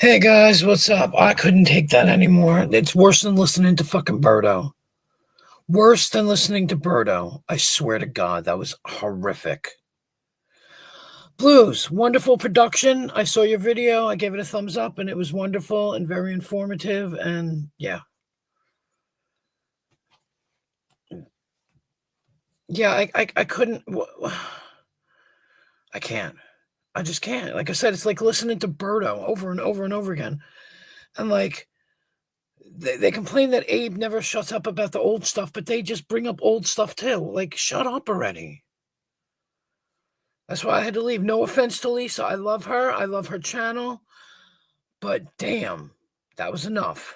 Hey guys, what's up? I couldn't take that anymore. It's worse than listening to fucking Birdo. Worse than listening to Birdo. I swear to God, that was horrific. Blues, wonderful production. I saw your video. I gave it a thumbs up, and it was wonderful and very informative. And yeah, I couldn't. I can't. I just can't. Like I said, it's like listening to Birdo over and over and over again. And like they complain that Abe never shuts up about the old stuff, but they just bring up old stuff too. Like, shut up already. That's why I had to leave. No offense to Lisa. I love her. I love her channel. But damn, that was enough.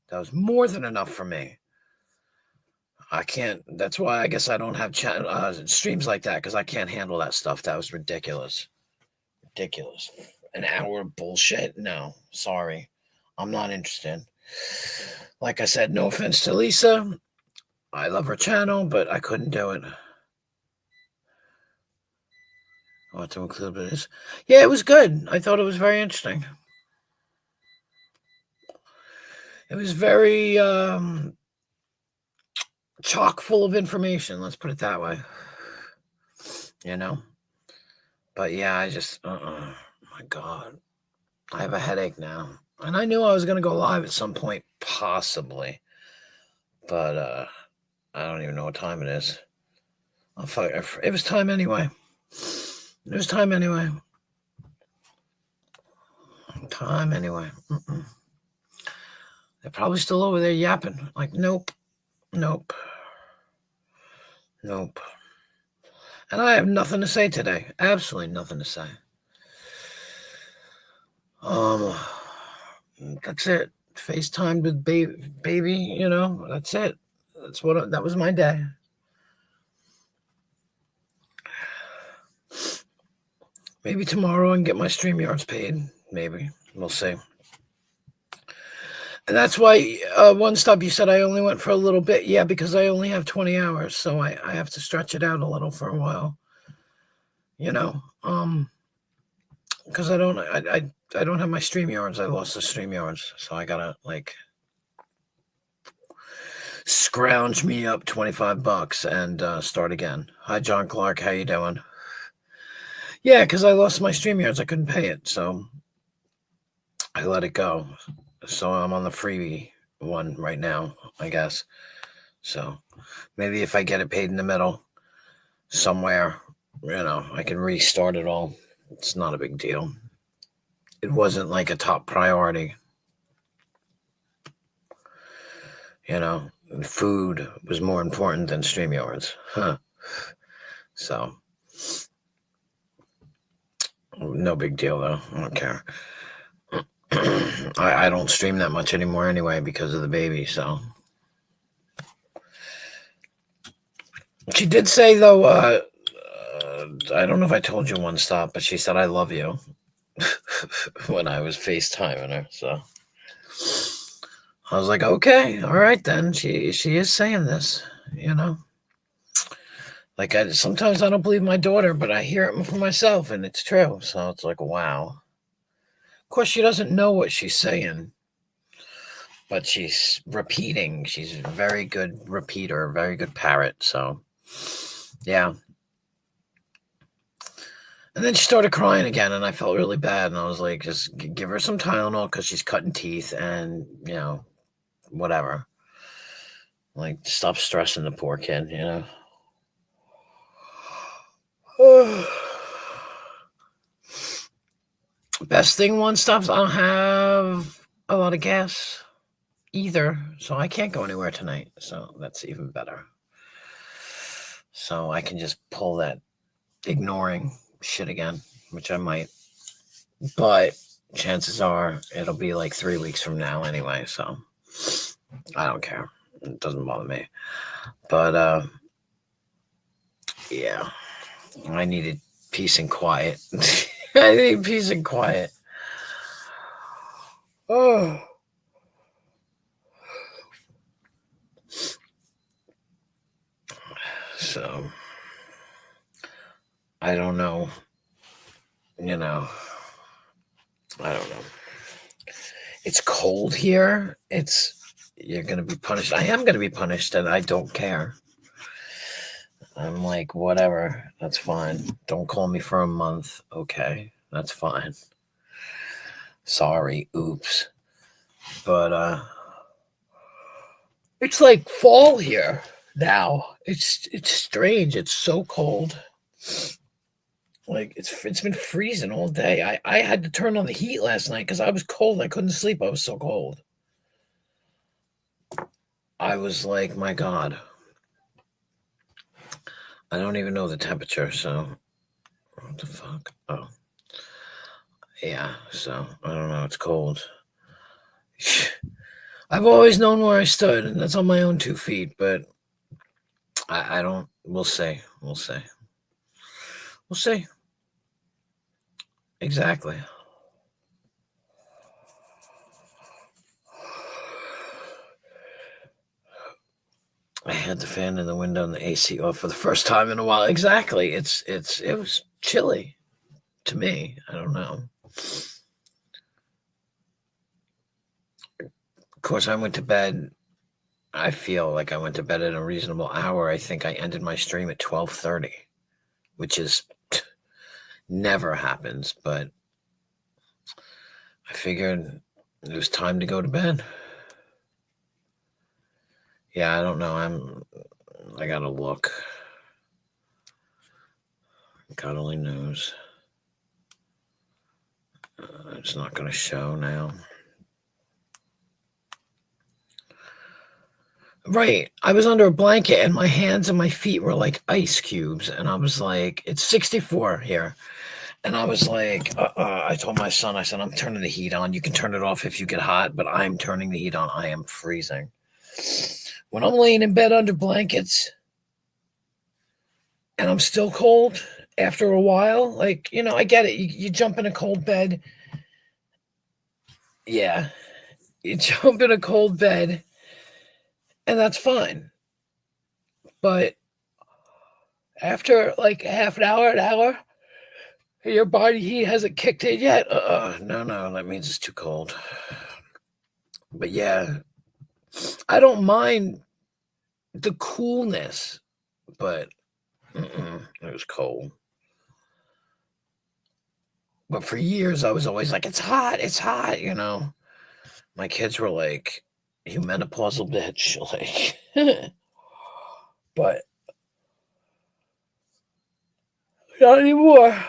That was more than enough for me. I can't. That's why I guess I don't have streams like that, because I can't handle that stuff. That was ridiculous. Ridiculous. An hour of bullshit? No, sorry. I'm not interested. Like I said, no offense to Lisa. I love her channel, but I couldn't do it. I want to include this. Yeah, it was good. I thought it was very interesting. It was very chock full of information. Let's put it that way. You know? But yeah, I just, my God. I have a headache now. And I knew I was going to go live at some point, possibly. But I don't even know what time it is. It was time anyway. It was time anyway. Time anyway. They're probably still over there yapping. Like, nope. Nope. Nope. And I have nothing to say today. Absolutely nothing to say. That's it. FaceTime with baby, you know, that's it. That was my day. Maybe tomorrow I can get my StreamYards paid. Maybe. We'll see. And that's why, One Stop, you said I only went for a little bit. Yeah, because I only have 20 hours, so I have to stretch it out a little for a while. You know, because I don't have my StreamYards. I lost the StreamYards, so I gotta like scrounge me up $25 and start again. Hi, John Clark. How you doing? Yeah, because I lost my StreamYards. I couldn't pay it, so I let it go. So I'm on the freebie one right now, I guess. So maybe if I get it paid in the middle somewhere, you know, I can restart it all. It's not a big deal. It wasn't like a top priority. You know, food was more important than StreamYards. Huh. So, no big deal, though. I don't care. I don't stream that much anymore anyway because of the baby, so. She did say, though, I don't know if I told you One Stop, but she said, I love you when I was FaceTiming her, so. I was like, okay, all right then. She is saying this, you know. Like sometimes I don't believe my daughter, but I hear it for myself, and it's true. So it's like, wow. Of course, she doesn't know what she's saying, but she's repeating. She's a very good repeater, very good parrot. So, yeah. And then she started crying again, and I felt really bad. And I was like, just give her some Tylenol because she's cutting teeth, and you know, whatever. Like, stop stressing the poor kid, you know. Best thing, One Stops, I don't have a lot of gas either, so I can't go anywhere tonight. So that's even better. So I can just pull that ignoring shit again, which I might. But chances are it'll be like 3 weeks from now anyway, so I don't care. It doesn't bother me. But yeah, I needed peace and quiet. I need peace and quiet. Oh. So I don't know. You know, I don't know. It's cold here. You're going to be punished. I am going to be punished, and I don't care. I'm like, whatever. That's fine. Don't call me for a month. Okay. That's fine. Sorry. Oops. But it's like fall here now. It's strange. It's so cold. Like it's been freezing all day. I had to turn on the heat last night because I was cold. I couldn't sleep. I was so cold. I was like, my God. I don't even know the temperature, so what the fuck? Oh. Yeah, so I don't know. It's cold. I've always known where I stood, and that's on my own 2 feet, but I don't. We'll see. We'll see. We'll see. Exactly. I had the fan in the window and the AC off for the first time in a while. Exactly. It was chilly to me. I don't know. Of course, I went to bed. I feel like I went to bed at a reasonable hour. I think I ended my stream at 12:30, which is never happens, but I figured it was time to go to bed. Yeah, I don't know. I gotta look. God only knows. It's not gonna show now. Right. I was under a blanket and my hands and my feet were like ice cubes. And I was like, it's 64 here. And I was like, I told my son, I said, I'm turning the heat on. You can turn it off if you get hot, but I'm turning the heat on. I am freezing. When I'm laying in bed under blankets and I'm still cold after a while, like, I get it. You jump in a cold bed. Yeah. You jump in a cold bed and that's fine. But after like half an hour, your body heat hasn't kicked in yet. No, that means it's too cold. But yeah, I don't mind the coolness, but it was cold. But for years, I was always like, it's hot, My kids were like, you menopausal bitch. Like, but not anymore.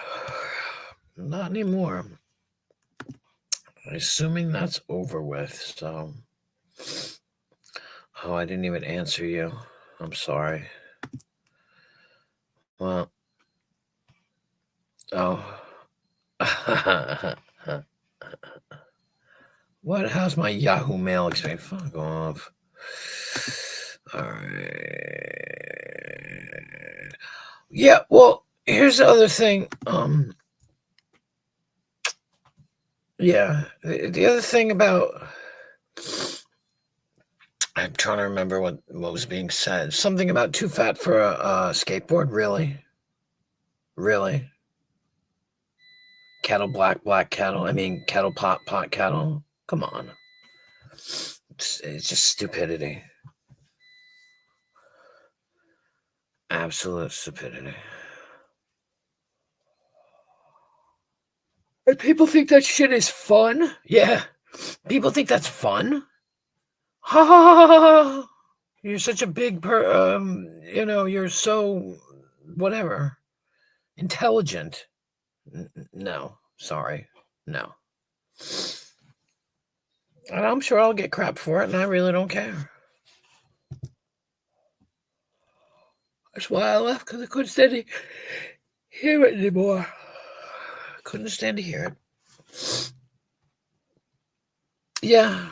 Not anymore. Assuming that's over with, so. Oh, I didn't even answer you. I'm sorry. Well. Oh. What? How's my Yahoo Mail experience? Fuck off. All right. Yeah, well, here's the other thing. Yeah, the other thing about... I'm trying to remember what was being said. Something about too fat for a skateboard. Really? Really? Kettle black kettle. I mean, kettle pot kettle. Come on. It's just stupidity. Absolute stupidity. And people think that shit is fun. Yeah. People think that's fun. Ha ha ha ha ha. You're such a big you're so whatever. Intelligent. No. Sorry. No. And I'm sure I'll get crap for it, and I really don't care. That's why I left, because I couldn't stand to hear it anymore. Couldn't stand to hear it. Yeah.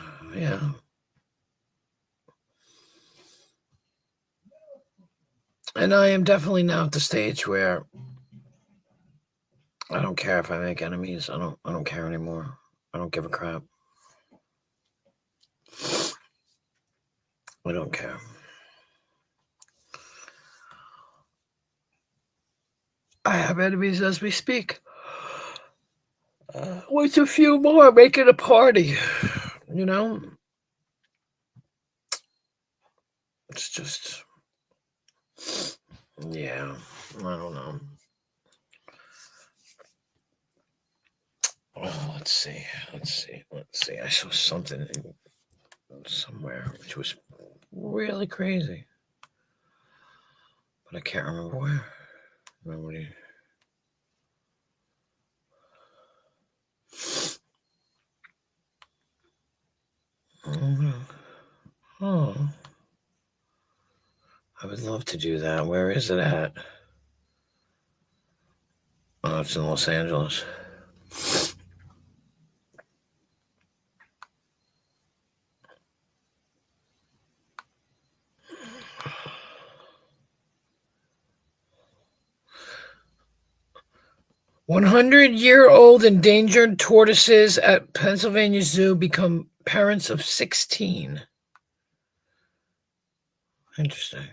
And I am definitely now at the stage where I don't care if I make enemies. I don't care anymore. I don't give a crap. I don't care. I have enemies as we speak. What's a few more making a party? You know, it's just, yeah, I don't know. Oh, let's see. I saw something somewhere which was really crazy, but I can't remember where. Nobody. Oh, I would love to do that. Where is it at? Oh, it's in Los Angeles. "100-year-old endangered tortoises at Pennsylvania Zoo become parents of 16." Interesting.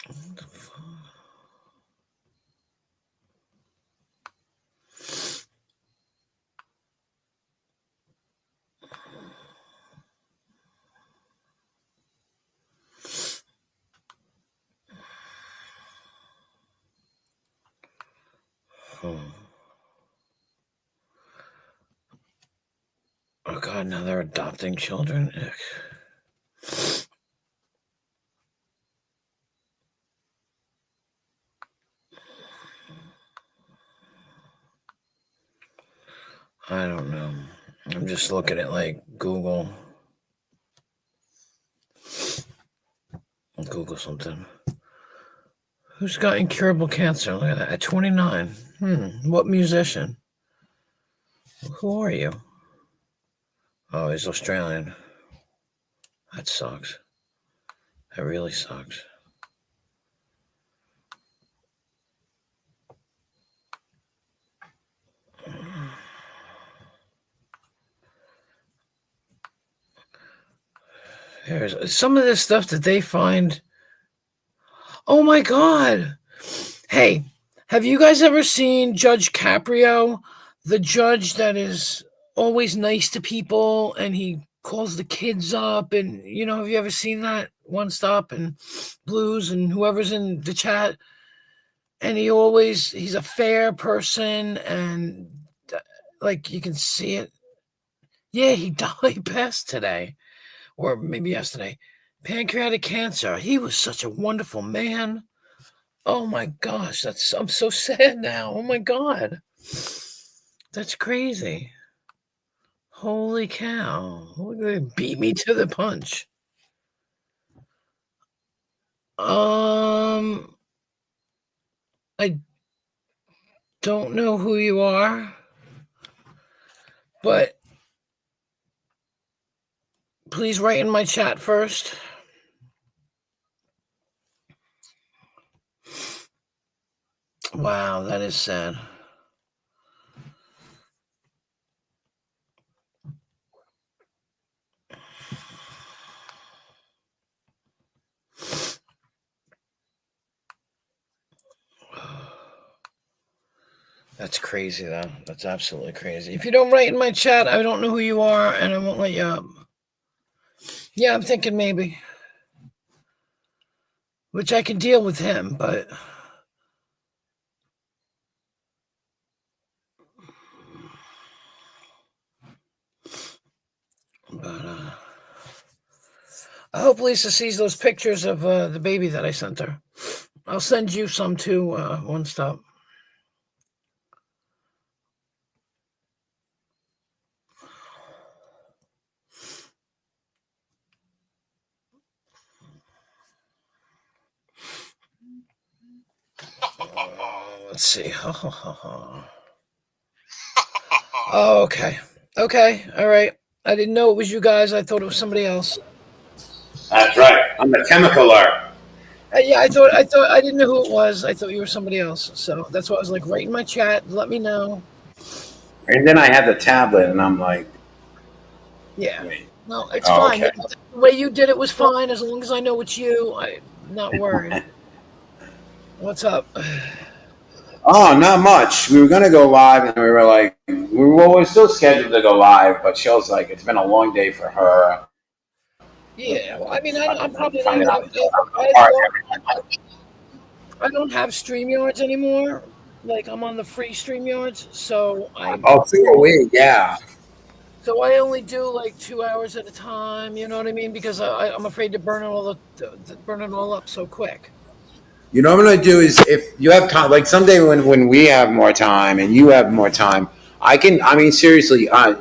What the fuck? Oh God! Now they're adopting children. I don't know. I'm just looking at like Google something. Who's got incurable cancer? Look at that. At 29. What musician? Who are you? Oh, he's Australian. That sucks. That really sucks. There's some of this stuff that they find. Oh my God. Hey, have you guys ever seen Judge Caprio? The judge that is always nice to people and he calls the kids up. And, have you ever seen that? One Stop and Blues and whoever's in the chat. And he's a fair person and like you can see it. Yeah, he died. He passed today or maybe yesterday. Pancreatic cancer. He was such a wonderful man. Oh my gosh, I'm so sad now. Oh my God. That's crazy. Holy cow. They beat me to the punch. I don't know who you are, but please write in my chat first. Wow, that is sad. That's crazy, though. That's absolutely crazy. If you don't write in my chat, I don't know who you are, and I won't let you up. Yeah, I'm thinking maybe. Which I can deal with him, but... I hope Lisa sees those pictures of the baby that I sent her. I'll send you some too, One Stop. Let's see. Oh, okay. Okay. All right. I didn't know it was you guys. I thought it was somebody else. That's right. I'm the chemical art. Yeah, I thought I didn't know who it was. I thought you were somebody else. So that's why I was like, write in my chat. Let me know. And then I have the tablet, and I'm like, yeah. Wait. No, it's fine. Okay. The way you did it was fine. As long as I know it's you, I'm not worried. What's up? Oh, not much. We were gonna go live, and we were like, we're still scheduled to go live, but she was like, it's been a long day for her. Yeah, well, I mean, I'm probably not Finding even. out I apart don't. everything. I don't have StreamYards anymore. Like I'm on the free StreamYards, Oh, so are we? Yeah. so I only do like 2 hours at a time. You know what I mean? Because I'm afraid to burn it all up so quick. You know what I'm gonna do is if you have time, like someday when we have more time and you have more time, I can. I mean, seriously, I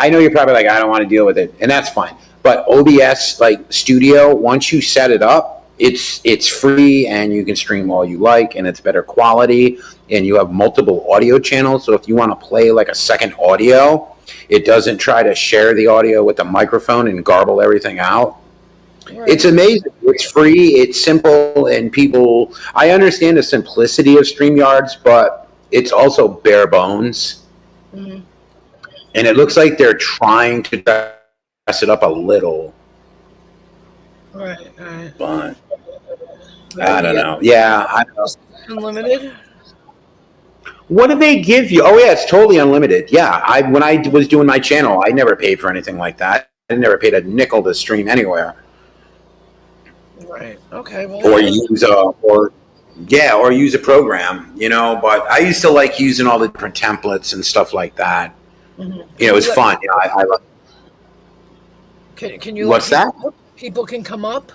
know you're probably like, I don't want to deal with it, and that's fine. But OBS like Studio, once you set it up, it's free and you can stream all you like, and it's better quality, and you have multiple audio channels. So if you want to play like a second audio, it doesn't try to share the audio with the microphone and garble everything out. It's Right. amazing. It's free. It's simple, and people. I understand the simplicity of Streamyards, but it's also bare bones, Mm, and it looks like they're trying to dress it up a little, right. Right. but But I you don't get know. Yeah, I don't know. unlimited. What do they give you? Oh yeah, it's totally unlimited. Yeah, I when I was doing my channel, I never paid for anything like that. I never paid a nickel to stream anywhere, Right. Okay. Well, or yeah. use a or yeah, or use a program. But I used to like using all the different templates and stuff like that. It Can you was let fun. people? I love. Can you let What's that? people? People can come up.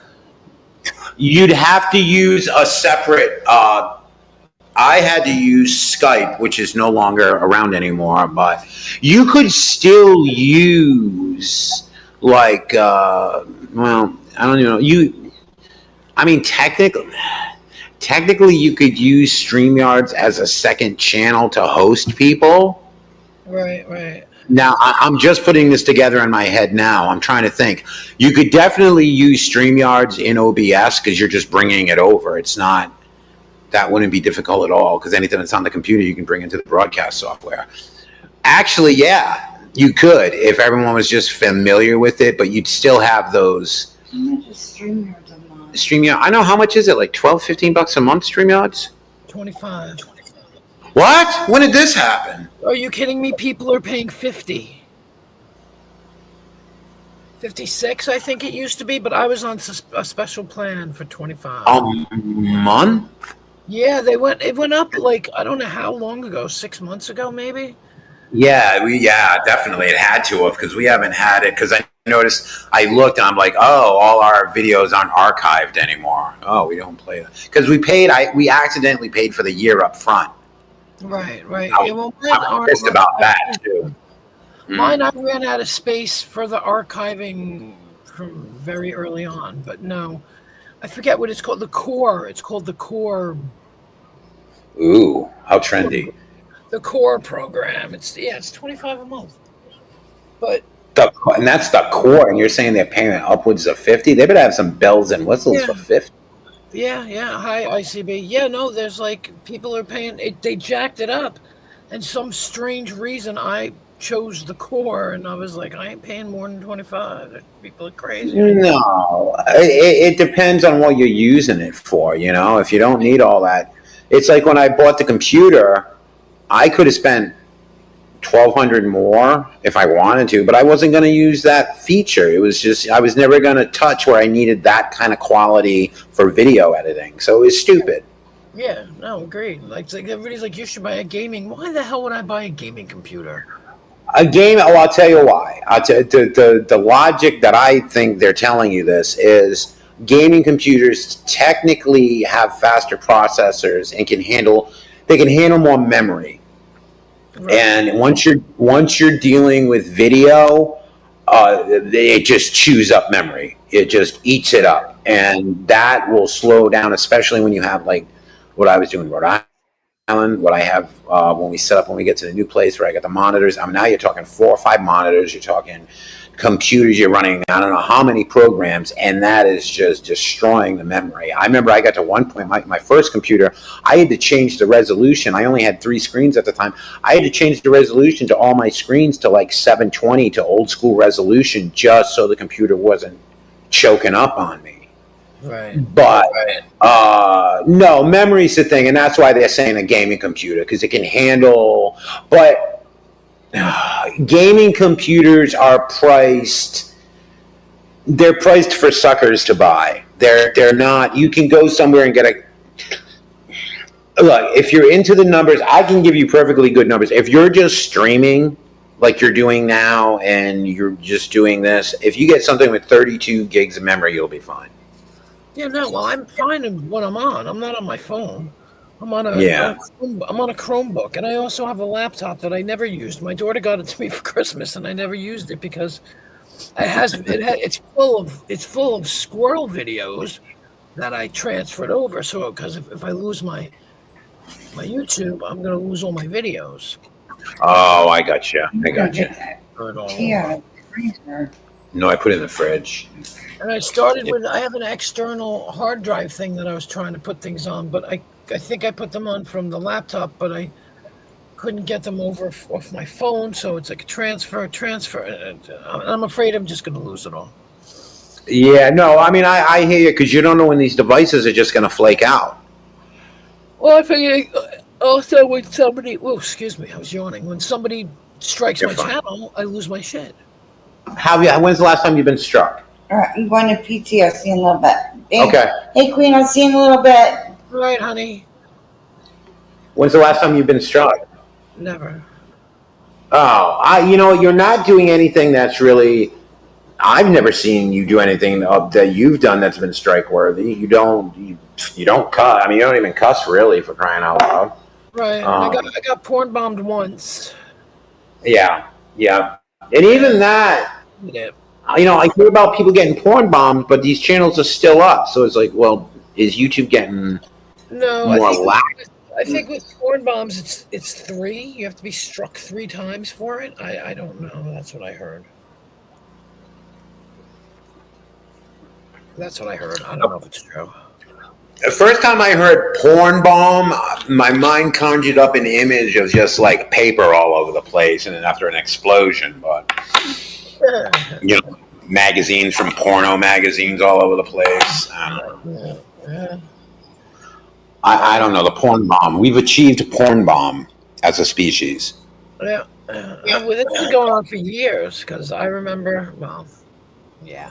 You'd have to use a separate. I had to use Skype, which is no longer around anymore, but you could still use like. Well, I don't even know. I mean, technically, you could use StreamYards as a second channel to host people. Right. Right. Now, I'm just putting this together in my head now. I'm trying to think. You could definitely use StreamYards in OBS because you're just bringing it over. It's not, that wouldn't be difficult at all because anything that's on the computer, you can bring into the broadcast software. Actually, yeah, you could if everyone was just familiar with it, but you'd still have those. How much is StreamYards a month? StreamYards, I know how much is it? Like 12, $15 a month, StreamYards? 25. What? When did this happen? Are you kidding me? People are paying 50. 56, I think it used to be, but I was on a special plan for 25. A month? Yeah, it went up like I don't know how long ago, 6 months ago maybe. Yeah, definitely. It had to have because we haven't had it. Because I noticed, I looked and I'm like, oh, all our videos aren't archived anymore. Oh, we don't play that because we accidentally paid for the year up front. Right, right. I Yeah, well, was pissed about that too. Mine, I ran out of space for the archiving from very early on, but no, I forget what it's called. The core. It's called the core. Ooh, how trendy! The core program. It's 25 a month. But And that's the core. And you're saying they're paying upwards of 50? They better have some bells and whistles for 50. yeah. Hi, ICB. Yeah, no, there's like people are paying. They jacked it up, and some strange reason I chose the core, and I was like, I ain't paying more than 25. People are crazy. No, it depends on what you're using it for. If you don't need all that, it's like when I bought the computer, I could have spent $1,200 more if I wanted to, but I wasn't going to use that feature. It was just I was never going to touch where I needed that kind of quality for video editing. So it was stupid. Yeah, no, agreed. Like everybody's like, you should buy a gaming. Why the hell would I buy a gaming computer? A game. Oh, I'll tell you why. The logic that I think they're telling you this is gaming computers technically have faster processors and they can handle more memory. Right. And once you're dealing with video, it just chews up memory. It just eats it up, and that will slow down, especially when you have like what I was doing in Rhode Island. What I have when we get to the new place where I got the monitors. I mean, now you're talking 4 or 5 monitors. You're talking computers. You're running I don't know how many programs, and that is just destroying the memory. I remember I got to one point my first computer. I had to change the resolution. I only had 3 screens at the time. I had to change the resolution to all my screens to like 720 to old school resolution just so the computer wasn't choking up on me. Right. But no, memory's the thing, and that's why they're saying a gaming computer, because it can handle. But gaming computers are priced. They're priced for suckers to buy. They're not. You can go somewhere and get a. Look, if you're into the numbers, I can give you perfectly good numbers. If you're just streaming like you're doing now, and you're just doing this, if you get something with 32 gigs of memory, you'll be fine. Yeah, no, well, I'm fine when I'm on. I'm not on my phone. I'm on Yeah. I'm on a Chromebook, and I also have a laptop that I never used. My daughter got it to me for Christmas, and I never used it because it's full of squirrel videos that I transferred over. So because if I lose my YouTube, I'm gonna lose all my videos. Oh, I got you. I got you. For it all. Yeah, freezer. No, I put it in the fridge. And I have an external hard drive thing that I was trying to put things on, but I think I put them on from the laptop, but I couldn't get them over off my phone, so it's like a transfer. And I'm afraid I'm just going to lose it all. Yeah, no, I mean, I hear you, because you don't know when these devices are just going to flake out. Well, I figure also when somebody, excuse me, I was yawning. When somebody strikes my channel, I lose my shit. When's the last time you've been struck? All right, I'm going to PT. I'll see you in a little bit. Hey, Okay. Hey, Queen, I'll see you in a little bit. All right, honey. When's the last time you've been struck? Never. Oh, you're not doing anything that's really. I've never seen you do anything that you've done that's been strike worthy. You don't cuss. I mean, you don't even cuss really, for crying out loud. Right. I got porn bombed once. Yeah. And even that, Yeah. I hear about people getting porn bombed, but these channels are still up. So it's like, well, is YouTube getting more lax? I think with porn bombs, it's 3. You have to be struck 3 times for it. I don't know. That's what I heard. I don't know if it's true. The first time I heard porn bomb, my mind conjured up an image of just like paper all over the place, and then after an explosion. But magazines from porno magazines all over the place. I don't know, the porn bomb. We've achieved porn bomb as a species. Yeah. Well, this has been going on for years, because I remember. Well, yeah.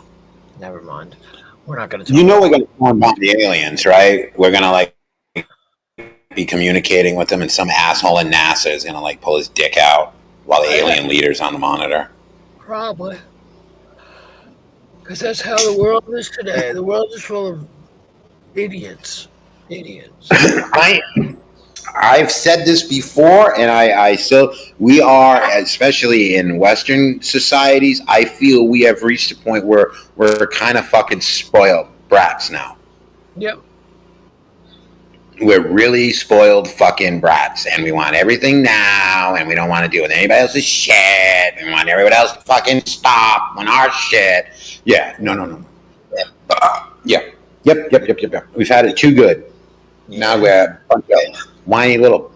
Never mind. We're not going to. We're going to porn bomb the aliens, right? We're going to be communicating with them, and some asshole in NASA is going to pull his dick out while the alien leader's on the monitor. Probably. Because that's how the world is today. The world is full of idiots. I've said this before, and I still, we are, especially in Western societies, I feel we have reached a point where we're kind of fucking spoiled brats now. Yep. We're really spoiled fucking brats, and we want everything now, and we don't want to deal with anybody else's shit, and we want everybody else to fucking stop on our shit. Yeah, no. Yep. We've had it too good. Now we're a bunch of whiny little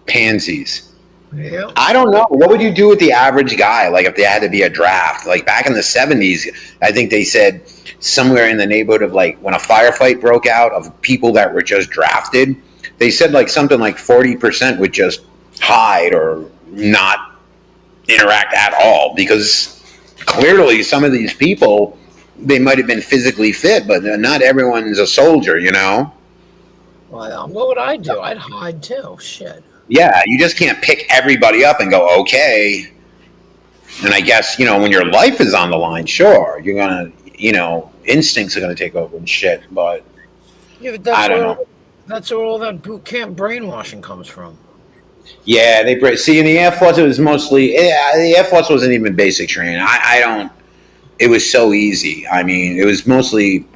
pansies. Yeah. I don't know. What would you do with the average guy? If there had to be a draft? Back in the 70s, I think they said somewhere in the neighborhood of when a firefight broke out of people that were just drafted, they said something like 40% would just hide or not interact at all, because clearly some of these people, they might have been physically fit, but not everyone's a soldier, Well, what would I do? I'd hide too. Shit. Yeah, you just can't pick everybody up and go, okay. And I guess, when your life is on the line, sure, you're going to, instincts are going to take over and shit, but yeah, but I don't know. That's where all that boot camp brainwashing comes from. Yeah, see, in the Air Force, it was mostly, the Air Force wasn't even basic training. It was so easy. I mean, it was mostly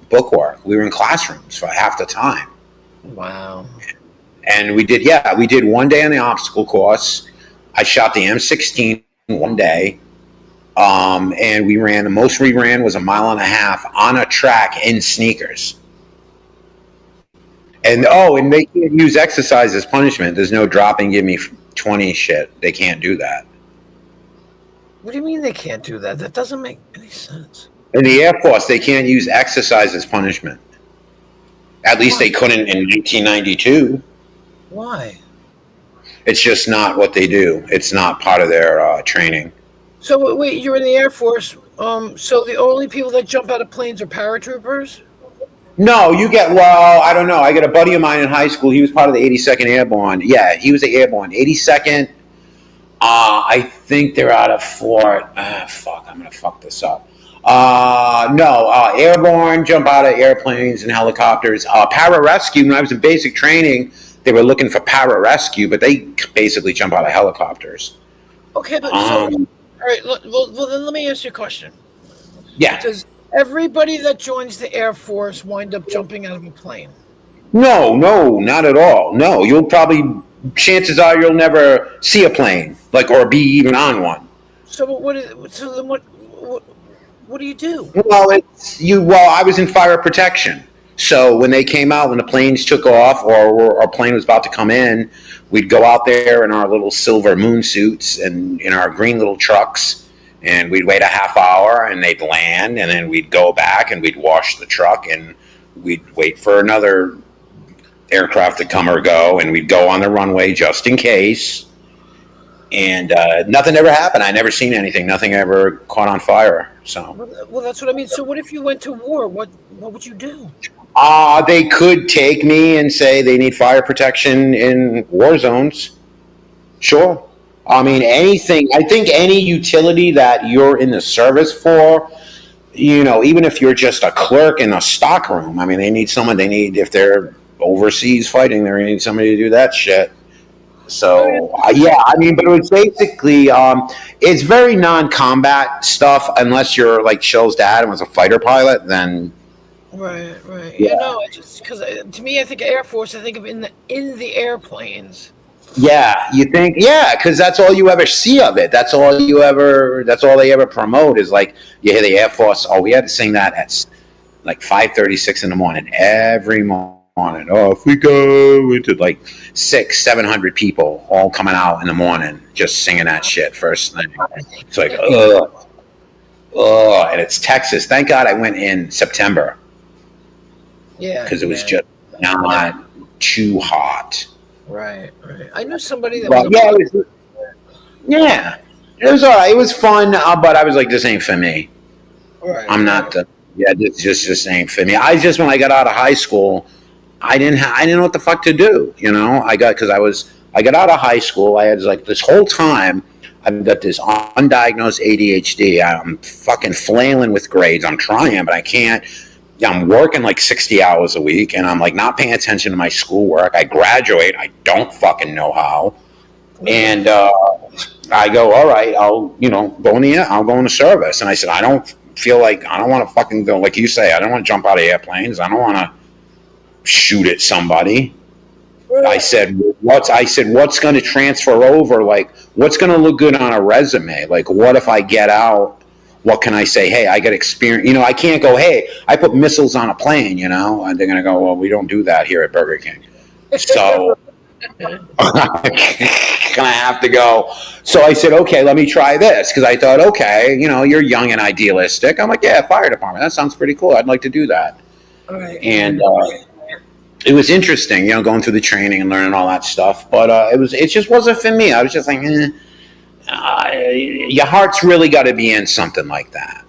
bookwork. We were in classrooms for half the time. Wow. And we did one day on the obstacle course. I shot the M16 one day. And the most we ran was 1.5 miles on a track in sneakers. And they can't use exercise as punishment. There's no drop and give me 20 shit. They can't do that. What do you mean they can't do that? That doesn't make any sense. In the Air Force, they can't use exercise as punishment. At least they couldn't in 1992. Why? It's just not what they do. It's not part of their training. So wait, you're in the Air Force. So the only people that jump out of planes are paratroopers? No, you get, well, I don't know. I got a buddy of mine in high school. He was part of the 82nd Airborne. Yeah, he was the Airborne. 82nd, I think they're out of Fort, fuck, I'm going to fuck this up. Airborne, jump out of airplanes and helicopters. Pararescue, when I was in basic training, they were looking for pararescue, but they basically jump out of helicopters. Okay, but all right, well, then let me ask you a question. Yeah. Does everybody that joins the Air Force wind up jumping out of a plane? No, not at all. No, you'll probably, chances are you'll never see a plane, like, or be even on one. So then what do you do? Well, I was in fire protection. So when they came out, when the planes took off or our plane was about to come in, we'd go out there in our little silver moon suits and in our green little trucks, and we'd wait a half hour and they'd land, and then we'd go back and we'd wash the truck and we'd wait for another aircraft to come or go, and we'd go on the runway just in case. And nothing ever happened. I never seen anything. Nothing ever caught on fire. So. Well, that's what I mean. So what if you went to war? What would you do? They could take me and say they need fire protection in war zones. Sure. I mean, anything. I think any utility that you're in the service for, even if you're just a clerk in a stockroom, I mean, they need someone. If they're overseas fighting, they need somebody to do that shit. So, yeah, I mean, but it was basically, it's very non-combat stuff, unless you're like Shell's dad and was a fighter pilot, then. Right. Yeah. Just because to me, I think Air Force. I think of in the airplanes. Yeah, you think, because that's all you ever see of it. That's all they ever promote is like, you hear the Air Force. Oh, we had to sing that at like 5:36 in the morning every morning. Oh, if we go into like 600-700 people all coming out in the morning, just singing that shit first thing. It's like, and it's Texas. Thank God I went in September. Yeah. Because it was just not too hot. Right. I knew somebody that Well, was. It was all right. It was fun, but I was like, this ain't for me. Right. I'm not this just ain't for me. When I got out of high school, I didn't know what the fuck to do. I got out of high school. I had like this whole time, I've got this undiagnosed ADHD. I'm fucking flailing with grades. I'm trying, but I can't. I'm working like 60 hours a week, and I'm like not paying attention to my schoolwork. I graduate. I don't fucking know how. And I go, all right, I'll go in the service. And I said, I don't want to fucking go, like you say, I don't want to jump out of airplanes. I don't want to shoot at somebody. I said, what's going to transfer over? Like, what's going to look good on a resume? Like, what if I get out? What can I say? Hey, I got experience. I can't go, hey, I put missiles on a plane, and they're going to go, well, we don't do that here at Burger King. So I'm going to have to go. So I said, okay, let me try this. Because I thought, okay, you're young and idealistic. I'm like, yeah, fire department. That sounds pretty cool. I'd like to do that. Right. And it was interesting, going through the training and learning all that stuff. But it just wasn't for me. I was just like, your heart's really got to be in something like that.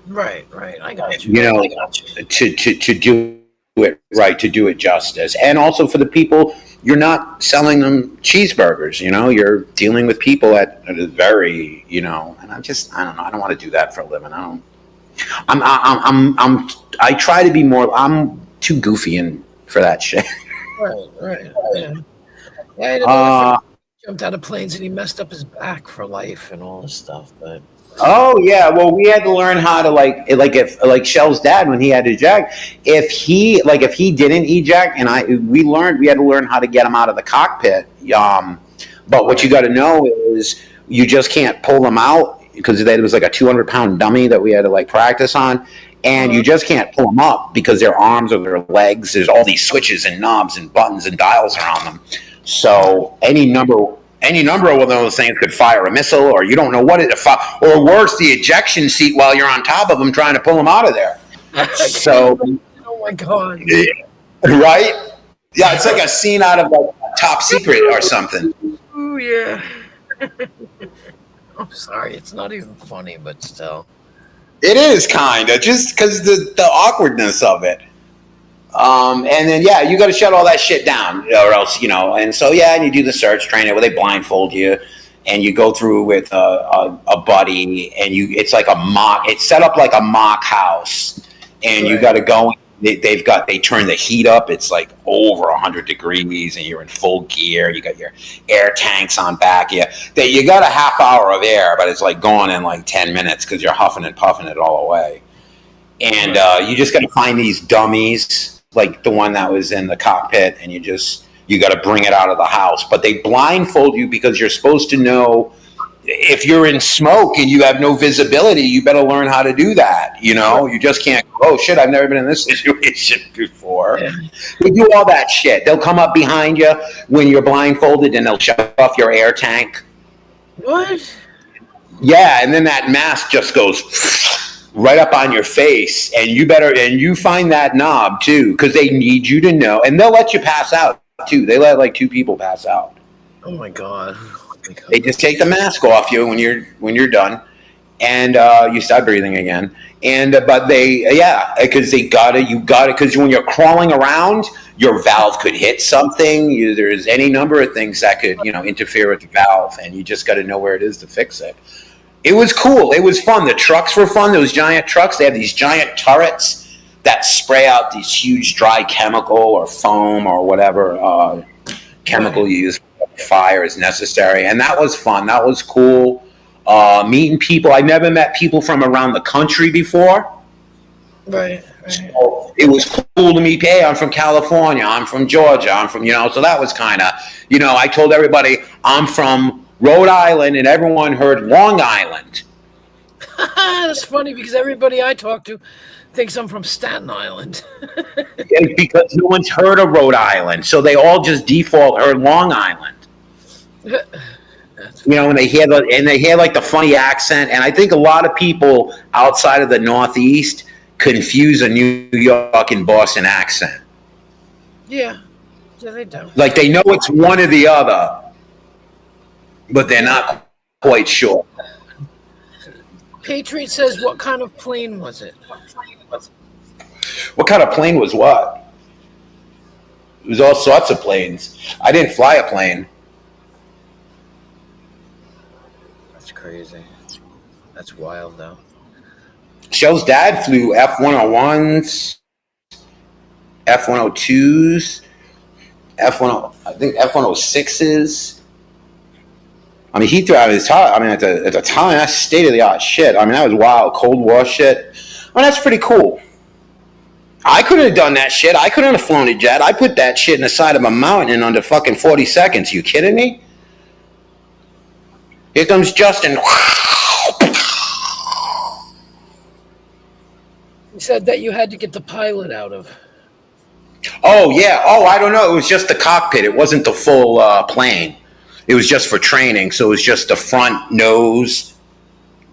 Right. I got you. To do it right, to do it justice. And also for the people, you're not selling them cheeseburgers, you're dealing with people at a very, and I don't know, I don't want to do that for a living. I try to be more, I'm too goofy for that shit. Right. Yeah, I know jumped out of planes and he messed up his back for life and all this stuff, but. Oh yeah, well we had to learn how to if Shell's dad when he had to eject, if he didn't eject, and we had to learn how to get him out of the cockpit. But what you got to know is you just can't pull them out because there was like a 200-pound dummy that we had to practice on, and you just can't pull them up because their arms or their legs. There's all these switches and knobs and buttons and dials around them. So any number Any number of those things could fire a missile, or you don't know what it, or worse, the ejection seat while you're on top of them trying to pull them out of there. So, oh my God. Right? Yeah, it's like a scene out of like Top Secret or something. Oh yeah. I'm sorry, it's not even funny, but still. It is kind of just because the awkwardness of it. And then you got to shut all that shit down, or else And so and you do the search training where they blindfold you, and you go through with a buddy, and it's like a mock. It's set up like a mock house, and you got to go. They turn the heat up. It's like over 100 degrees, and you're in full gear. You got your air tanks on back. You got a half hour of air, but it's like gone in like 10 minutes because you're huffing and puffing it all away. And you just got to find these dummies, like the one that was in the cockpit, and you got to bring it out of the house. But they blindfold you because you're supposed to know. If you're in smoke and you have no visibility, you better learn how to do that. You just can't go, oh shit, I've never been in this situation before. Yeah. They do all that shit. They'll come up behind you when you're blindfolded and they'll shut off your air tank. What? Yeah, and then that mask just goes right up on your face, and you find that knob too, because they need you to know, and they'll let you pass out too. They let like 2 people pass out. Oh my God. They just take the mask off you when you're done, and you start breathing again. And but because you got it, because when you're crawling around, your valve could hit something. There's any number of things that could interfere with the valve, and you just got to know where it is to fix it. It was cool. It was fun. The trucks were fun. Those giant trucks. They have these giant turrets that spray out these huge dry chemical or foam or whatever chemical you use. Fire is necessary, and that was fun. That was cool. Meeting people. I never met people from around the country before. Right. So it was cool to meet. Hey, I'm from California. I'm from Georgia. I'm from So that was kind of I told everybody I'm from Rhode Island, and everyone heard Long Island. That's funny because everybody I talk to thinks I'm from Staten Island. Because no one's heard of Rhode Island, so they all just default heard Long Island. And they hear like the funny accent, and I think a lot of people outside of the Northeast confuse a New York and Boston accent. Yeah, they do. Like they know it's one or the other, but they're not quite sure. Patriot says, "What kind of plane was it?" What kind of plane was what? It was all sorts of planes. I didn't fly a plane. That's crazy. That's wild, though. Shell's dad flew F-101s, F-102s, I think F-106s. I mean, he threw out his time. I mean, at the time, that's state-of-the-art shit. I mean, that was wild, Cold War shit. I mean, that's pretty cool. I couldn't have done that shit. I couldn't have flown a jet. I put that shit in the side of a mountain in under fucking 40 seconds. You kidding me? Here comes Justin. He said that you had to get the pilot out of. Oh, yeah. Oh, I don't know. It was just the cockpit. It wasn't the full plane. It was just for training. So it was just the front nose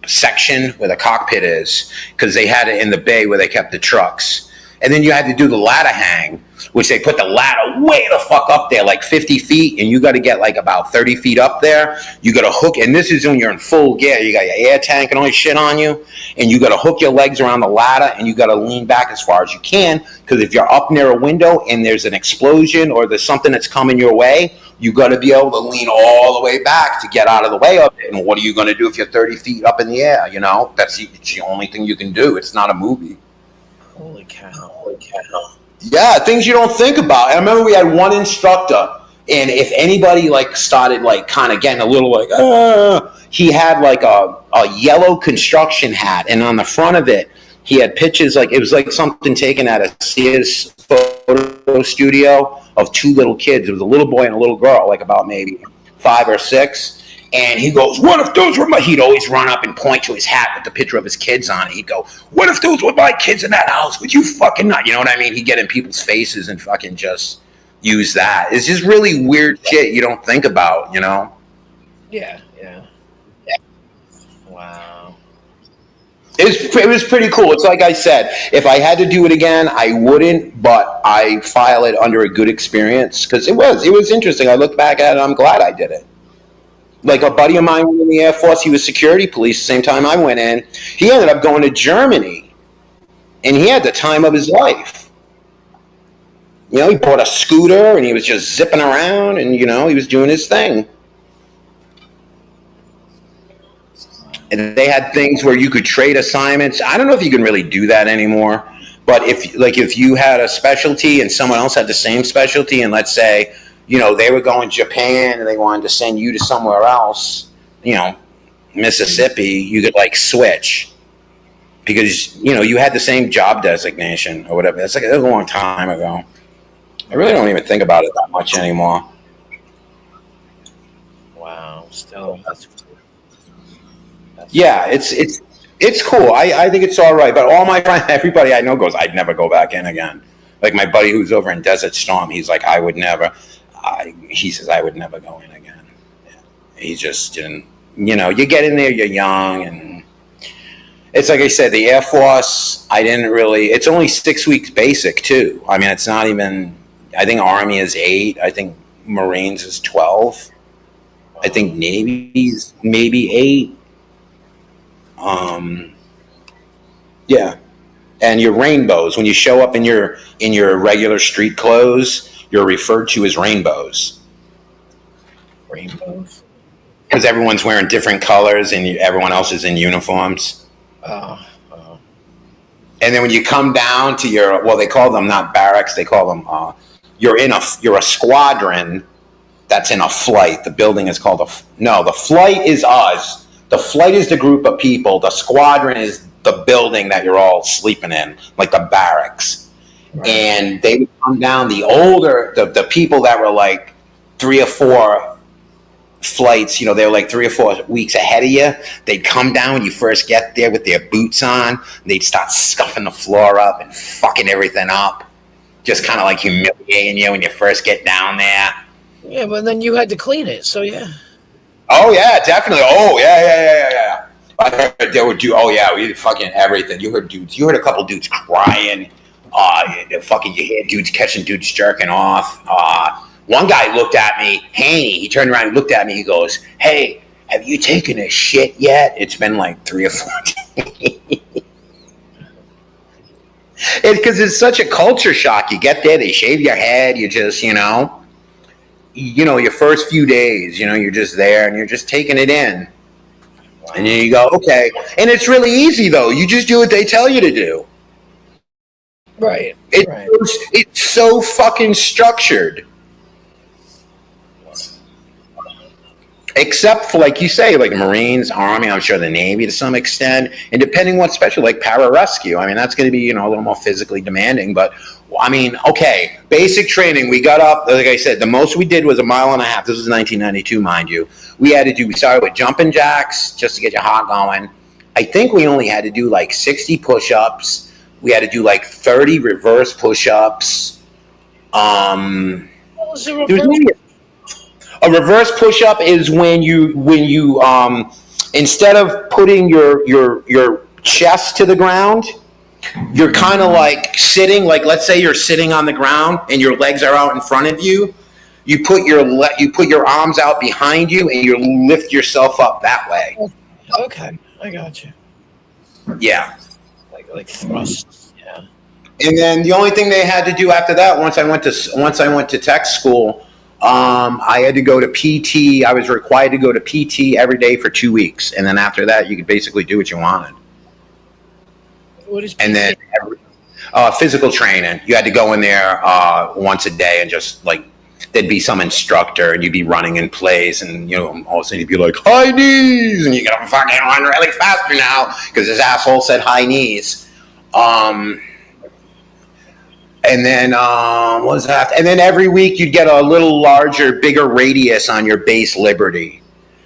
section where the cockpit is, because they had it in the bay where they kept the trucks. And then you had to do the ladder hang, which they put the ladder way the fuck up there, like 50 feet, and you got to get like about 30 feet up there. You got to hook, and this is when you're in full gear. You got your air tank and all your shit on you, and you got to hook your legs around the ladder, and you got to lean back as far as you can, because if you're up near a window and there's an explosion or there's something that's coming your way, you got to be able to lean all the way back to get out of the way of it. And what are you going to do if you're 30 feet up in the air? That's the only thing you can do. It's not a movie. Holy cow. Yeah, things you don't think about. I remember we had one instructor, and if anybody started kind of getting a little he had a yellow construction hat, and on the front of it he had pictures, it was like something taken at a Sears photo studio of 2 little kids. It was a little boy and a little girl, about maybe 5 or 6. And he goes, what if those were my... He'd always run up and point to his hat with the picture of his kids on it. He'd go, what if those were my kids in that house? Would you fucking not? You know what I mean? He'd get in people's faces and fucking just use that. It's just really weird shit you don't think about, Yeah, yeah. Wow. It was pretty cool. It's like I said, if I had to do it again, I wouldn't, but I file it under a good experience because it was interesting. I look back at it, I'm glad I did it. Like a buddy of mine went in the Air Force, he was security police the same time I went in. He ended up going to Germany, and he had the time of his life. He bought a scooter and he was just zipping around, and he was doing his thing. And they had things where you could trade assignments. I don't know if you can really do that anymore, but if you had a specialty and someone else had the same specialty, and let's say they were going to Japan and they wanted to send you to somewhere else, Mississippi, you could like switch because you had the same job designation or whatever. That's like a long time ago. I really don't even think about it that much anymore. Wow. Still, that's cool. Yeah, it's cool. I think it's all right. But all my friends, everybody I know goes, I'd never go back in again. Like my buddy who's over in Desert Storm, he's like, I would never. He says I would never go in again. He just didn't. You get in there, you're young, and it's like I said, the Air Force. I didn't really. It's only 6 weeks basic too. I mean, it's not even. I think Army is 8. I think Marines is 12. I think Navy's maybe 8. Yeah, and your rainbows. When you show up in your regular street clothes, you're referred to as rainbows. Rainbows. Because everyone's wearing different colors and everyone else is in uniforms. Oh. And then when you come down to they call them not barracks, they call them. You're a squadron that's in a flight. The building is called the flight is us. The flight is the group of people. The squadron is the building that you're all sleeping in, like the barracks. Right. And they would come down. The people that were like 3 or 4 flights, they were like 3 or 4 weeks ahead of you. They'd come down when you first get there with their boots on. They'd start scuffing the floor up and fucking everything up. Just kind of like humiliating you when you first get down there. Yeah, but then you had to clean it, so yeah. Oh yeah, definitely. Oh yeah. I heard they would do. Oh yeah, we did fucking everything. You heard dudes. You heard a couple dudes crying. You hear dudes catching dudes jerking off. One guy looked at me, Haney. He turned around and looked at me. He goes, "Hey, have you taken a shit yet?" It's been like 3 or 4 days. Because it's such a culture shock. You get there, they shave your head. You just, your first few days, you're just there and you're just taking it in. Wow. And then you go, okay. And it's really easy, though. You just do what they tell you to do. Right. It's so fucking structured. Except for, like you say, like Marines, Army, I'm sure the Navy to some extent. And depending what special, like pararescue. I mean, that's going to be, a little more physically demanding. But, I mean, okay, basic training. We got up, like I said, the most we did was 1.5 miles. This was 1992, mind you. We started with jumping jacks just to get your heart going. I think we only had to do like 60 push-ups. We had to do like 30 reverse push-ups. A reverse push-up is when you instead of putting your chest to the ground, you're kind of like sitting. Like let's say you're sitting on the ground and your legs are out in front of you. You put your arms out behind you and you lift yourself up that way. Okay, I got you. Yeah. Like thrusts. Yeah. And then the only thing they had to do after that, once I went to tech school. I had to go to PT. I was required to go to PT every day for 2 weeks, and then after that, you could basically do what you wanted. What is PT? And then physical training. You had to go in there once a day, and just like there'd be some instructor, and you'd be running in place, and all of a sudden you'd be like high knees, and you gotta fucking run really faster now because this asshole said high knees. And then what was that? And then every week you'd get a little larger, bigger radius on your base liberty,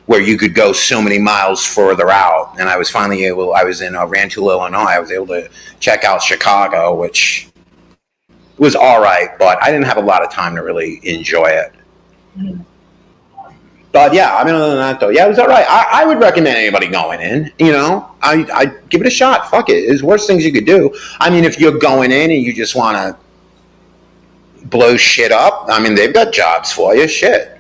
where you could go so many miles further out. And I was finally able. I was in Rantoul, Illinois. I was able to check out Chicago, which was all right, but I didn't have a lot of time to really enjoy it. But yeah, I mean, other than that though, yeah, it was all right. I would recommend anybody going in. I give it a shot. Fuck it. There's worse things you could do. I mean, if you're going in and you just want to blow shit up, I mean, they've got jobs for you. Shit.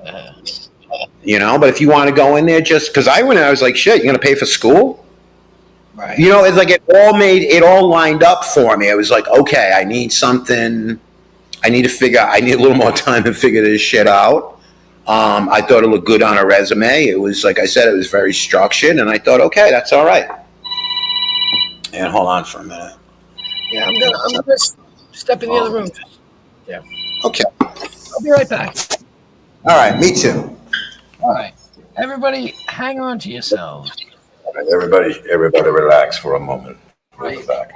But if you want to go in there just because I went in, I was like, shit, you're gonna pay for school? Right. It's like it all lined up for me. I was like, okay, I need something. I need a little more time to figure this shit out. I thought it looked good on a resume. It was, like I said, it was very structured, and I thought, okay, that's all right. And hold on for a minute. Yeah, I'm gonna step in the other room. Yeah. Okay. I'll be right back. All right, me too. All right, everybody, hang on to yourselves. All right, everybody relax for a moment. Right. Back.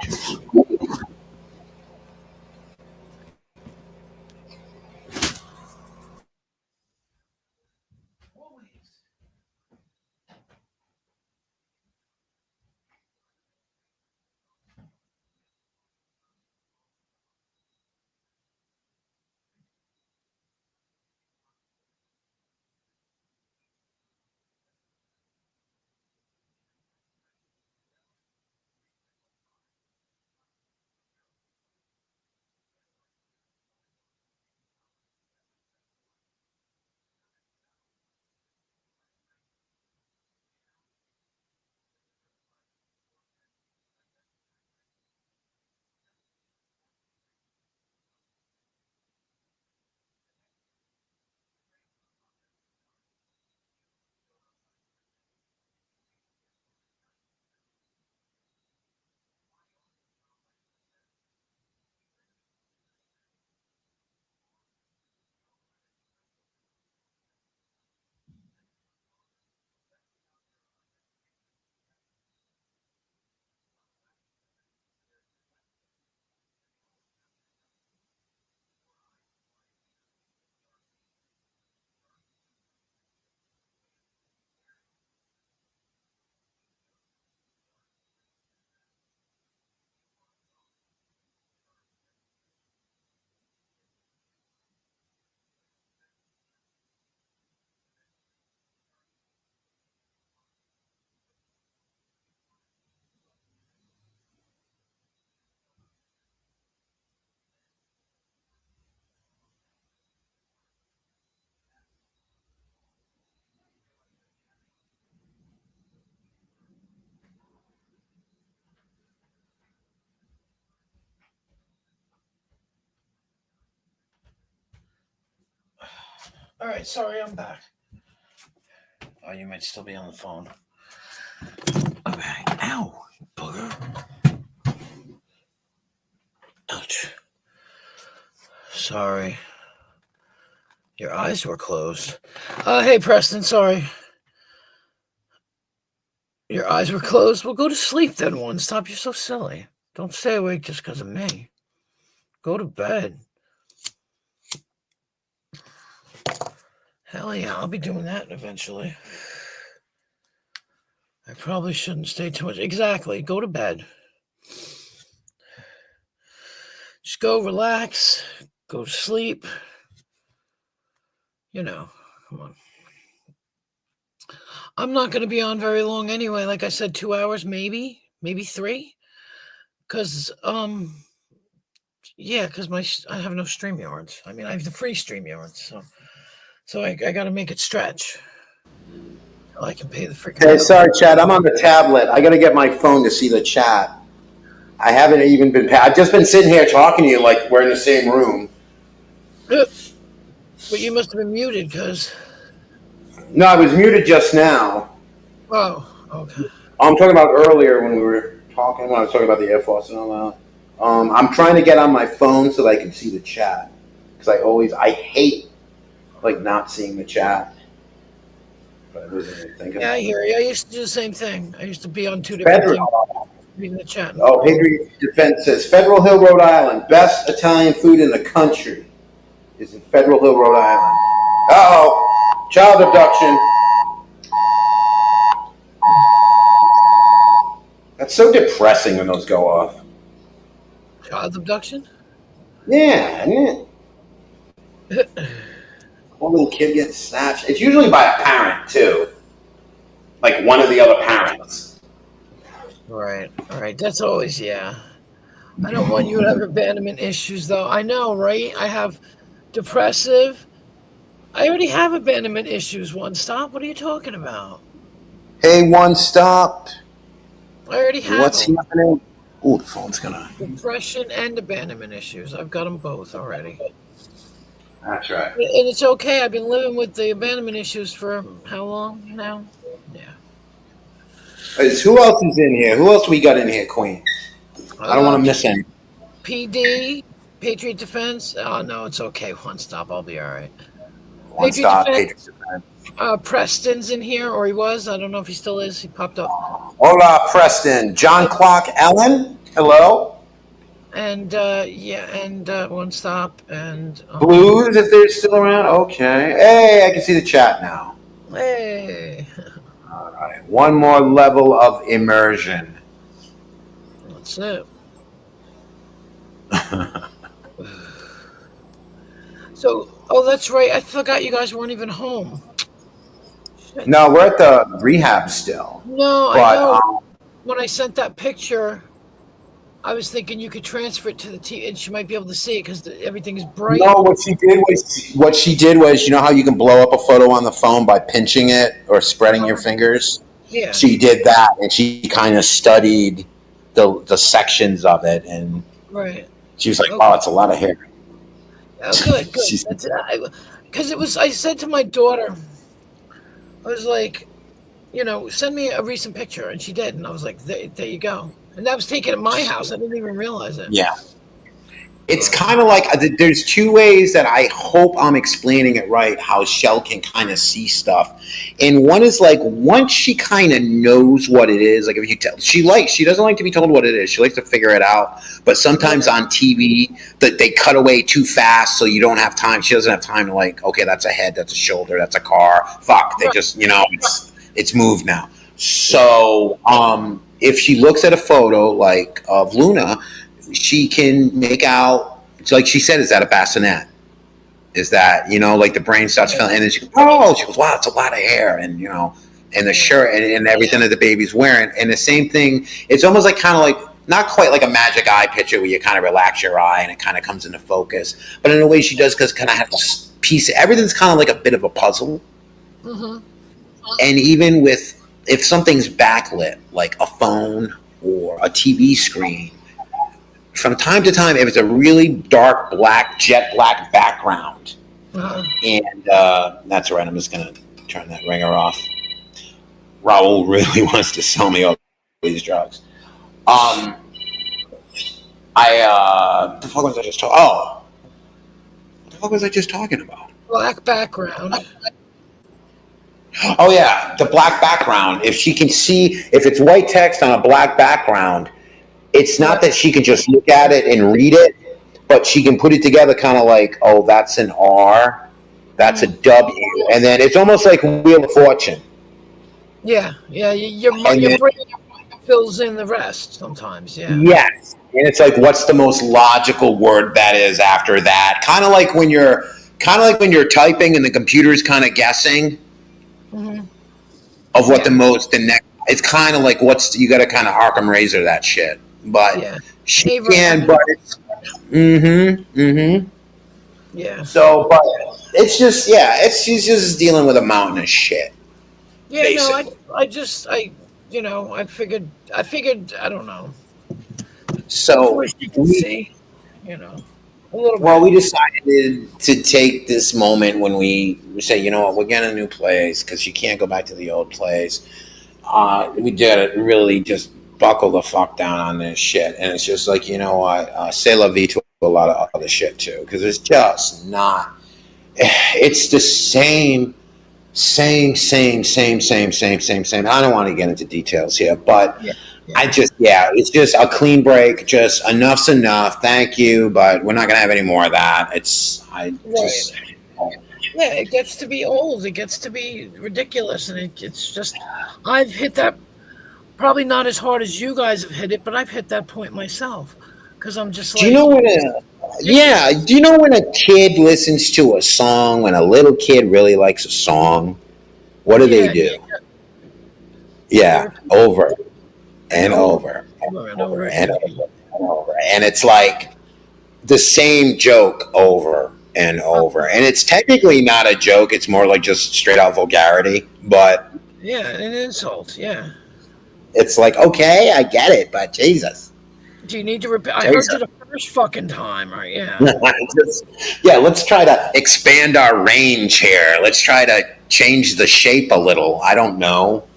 All right, sorry, I'm back. Oh, you might still be on the phone. Okay. Ow, booger. Ouch. Sorry. Your eyes were closed. Hey, Preston, sorry. Your eyes were closed? Well, go to sleep then, one. Stop, you're so silly. Don't stay awake just because of me. Go to bed. Hell yeah, I'll be doing that eventually. I probably shouldn't stay too much. Exactly. Go to bed. Just go relax. Go to sleep. Come on. I'm not going to be on very long anyway. Like I said, 2 hours, maybe 3. Because, because I have no StreamYards. I mean, I have the free StreamYards, so I got to make it stretch. So I can pay the freaking. Hey, sorry, Chad. I'm on the tablet. I got to get my phone to see the chat. I haven't even been. I've just been sitting here talking to you like we're in the same room. But you must have been muted, because. No, I was muted just now. Oh, okay. I'm talking about earlier when we were talking. When I was talking about the Air Force and all that. I'm trying to get on my phone so that I can see the chat, because I hate not seeing the chat. But I wasn't even thinking. Yeah, I hear you. I used to do the same thing. I used to be on 2 different things, reading the chat. Oh, Patriot Defense says Federal Hill, Rhode Island. Best Italian food in the country is in Federal Hill, Rhode Island. Uh-oh. Child abduction. That's so depressing when those go off. Child abduction? Yeah, isn't it? One little kid gets snatched. It's usually by a parent too, like one of the other parents. Right. All right. That's always I don't want you to have abandonment issues, though. I know, right? I have depressive. I already have abandonment issues. One stop. What are you talking about? Hey, one stop. I already have What's them. happening? Oh, the phone's gonna. Depression and abandonment issues. I've got them both already. That's right. And it's okay. I've been living with the abandonment issues for how long now? Yeah. Who else is in here? Who else we got in here, Queen? I don't want to miss any. PD, Patriot Defense. Oh no, it's okay. One stop. I'll be all right. One Patriot stop. Defense. Patriot Defense. Preston's in here, or he was. I don't know if he still is. He popped up. Hola, Preston. John Clock Ellen. Hello. And One Stop and Blues, if they're still around. Okay. Hey, I can see the chat now. Hey, All right. One more level of immersion. that's it. So, that's right. I forgot you guys weren't even home. Shit. No, we're at the rehab still. No, But, I know. When I sent that picture, I was thinking you could transfer it to the TV, and she might be able to see it because everything is bright. No, what she did was, you know how you can blow up a photo on the phone by pinching it or spreading your fingers? Yeah. She did that, and she kind of studied the sections of it, and Right. she was like, "Wow, it's a lot of hair." Oh, good. Because it was. I said to my daughter, I was like, send me a recent picture, and she did, and I was like, there you go. And that was taken at my house. I didn't even realize it. Yeah. It's kind of like there's two ways that I hope I'm explaining it right, how Shell can kind of see stuff. And one is like once she kind of knows what it is, like if you tell she doesn't like to be told what it is. She likes to figure it out. But sometimes on TV that they cut away too fast so you don't have time. She doesn't have time to like, okay, that's a head, that's a shoulder, that's a car. Fuck. They just, it's moved now. So if she looks at a photo like of Luna, she can make out, like she said, is that a bassinet? Is that, like the brain starts feeling, and then she goes, wow, it's a lot of hair, and, and the shirt and everything that the baby's wearing. And the same thing, it's almost like kind of like, not quite like a magic eye picture where you kind of relax your eye and it kind of comes into focus. But in a way she does, because kind of have to piece it. Everything's kind of like a bit of a puzzle. Mm-hmm. And even with, if something's backlit, like a phone or a TV screen, from time to time, if it's a really dark black, jet black background, and that's right, I'm just going to turn that ringer off. Raul really wants to sell me all these drugs. What the fuck was I just talking? Oh, what the fuck was I just talking about? Black background. Oh yeah, the black background. If she can see, if it's white text on a black background, it's not that she can just look at it and read it, but she can put it together kind of like, oh, that's an R, that's a W, and then it's almost like Wheel of Fortune. Yeah, your brain fills in the rest sometimes, yeah. Yes, and it's like, what's the most logical word that is after that? Kind of like when you're typing and the computer's kind of guessing of what the next. It's kind of like you got to kind of Arkham Razor that shit. But she can, but it's yeah. So, but it's just she's just dealing with a mountain of shit. Yeah, basically. No, I figured I don't know. So we a little well, we decided to take this moment when we say, you know what, we're getting a new place because you can't go back to the old place. We did it really just buckle the fuck down on this shit, and it's just like, c'est la vie to a lot of other shit too, because it's just not. It's the same. I don't want to get into details here, but it's just a clean break. Just enough's enough. Thank you, but we're not gonna have any more of that. Yeah, it gets to be old. It gets to be ridiculous, and it's just, I've hit that, probably not as hard as you guys have hit it, but I've hit that point myself. because I'm just Do you like, know when do you know when a kid listens to a song, when a little kid really likes a song, what do they yeah, do? they Yeah, repeat over and and over and over and over over and again. over and over. And it's like the same joke over and over. And it's technically not a joke, it's more like just straight out vulgarity. But Yeah, an insult. Yeah. it's like, okay, I get it, but Jesus. Do you need to repeat? I heard Jesus. you the first fucking time, right? Yeah. Yeah, let's try to expand our range here. Let's try to change the shape a little. I don't know.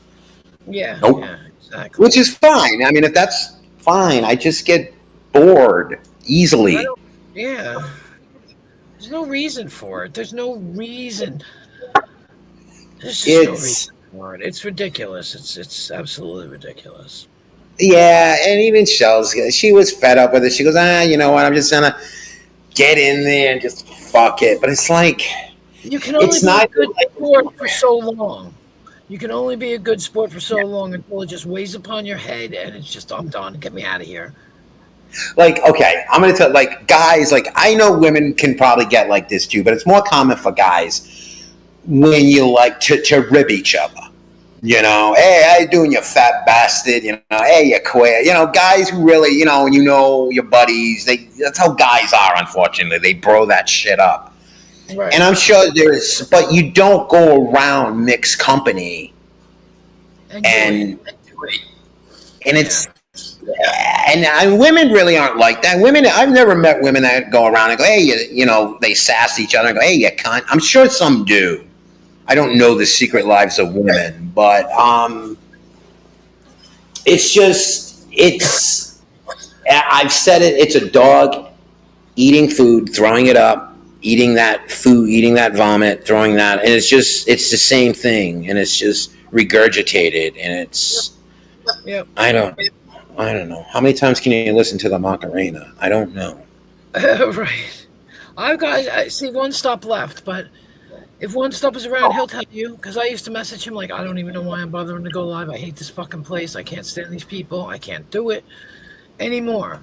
Yeah. Nope. Yeah. Exactly. Which is fine. I mean, if that's fine, I just get bored I easily. don't. Yeah. There's no reason for it. There's no reason. There's just no reason It's for it. It's ridiculous. It's absolutely ridiculous. Yeah, and even Shells, she was fed up with it. She goes, you know what? I'm just gonna get in there and just fuck it. But it's like, You can only it's be a not good sport for so long. You can only be a good sport for so long until it just weighs upon your head and it's just, I'm done. Get me out of here. like, okay, I'm gonna tell, like, guys, like, I know women can probably get like this too, but it's more common for guys when you like to rib each other. You know, hey, how you doing, you fat bastard? You know, hey, you queer. You know, guys who really, your buddies. That's how guys are. Unfortunately, they bro that shit up. Right. And I'm sure but you don't go around mixed company and it's and women really aren't like that. Women, I've never met women that go around and go, hey, they sass each other and go, hey, you cunt. I'm sure some do. I don't know the secret lives of women, but I've said it, it's a dog eating food, throwing it up, eating that food, eating that vomit, throwing that, and it's the same thing, and it's just regurgitated, and it's, Yep. I don't know. How many times can you listen to the Macarena? I don't know. Right. I see One Stop left, but if One Stop is around, he'll tell you. Because I used to message him like, I don't even know why I'm bothering to go live. I hate this fucking place. I can't stand these people. I can't do it anymore.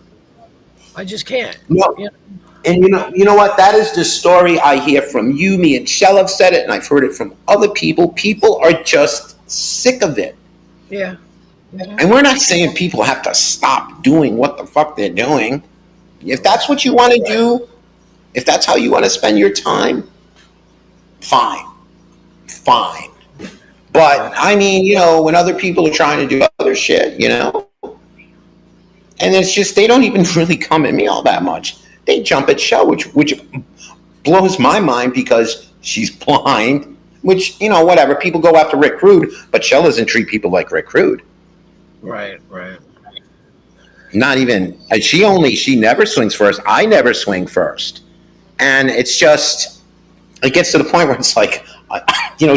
I just can't. No. You know? And you know what? That is the story I hear from you. Me and Shell have said it, and I've heard it from other people. People are just sick of it. Yeah. Mm-hmm. And we're not saying people have to stop doing what the fuck they're doing. If that's what you want to do, if that's how you want to spend your time, fine. But I mean, when other people are trying to do other shit, and it's just, they don't even really come at me all that much. They jump at Shell, which blows my mind because she's blind, which, whatever. People go after Rick Rude, but Shell doesn't treat people like Rick Rude. Right. Not even, she never swings first. I never swing first. And it's just, it gets to the point where it's like,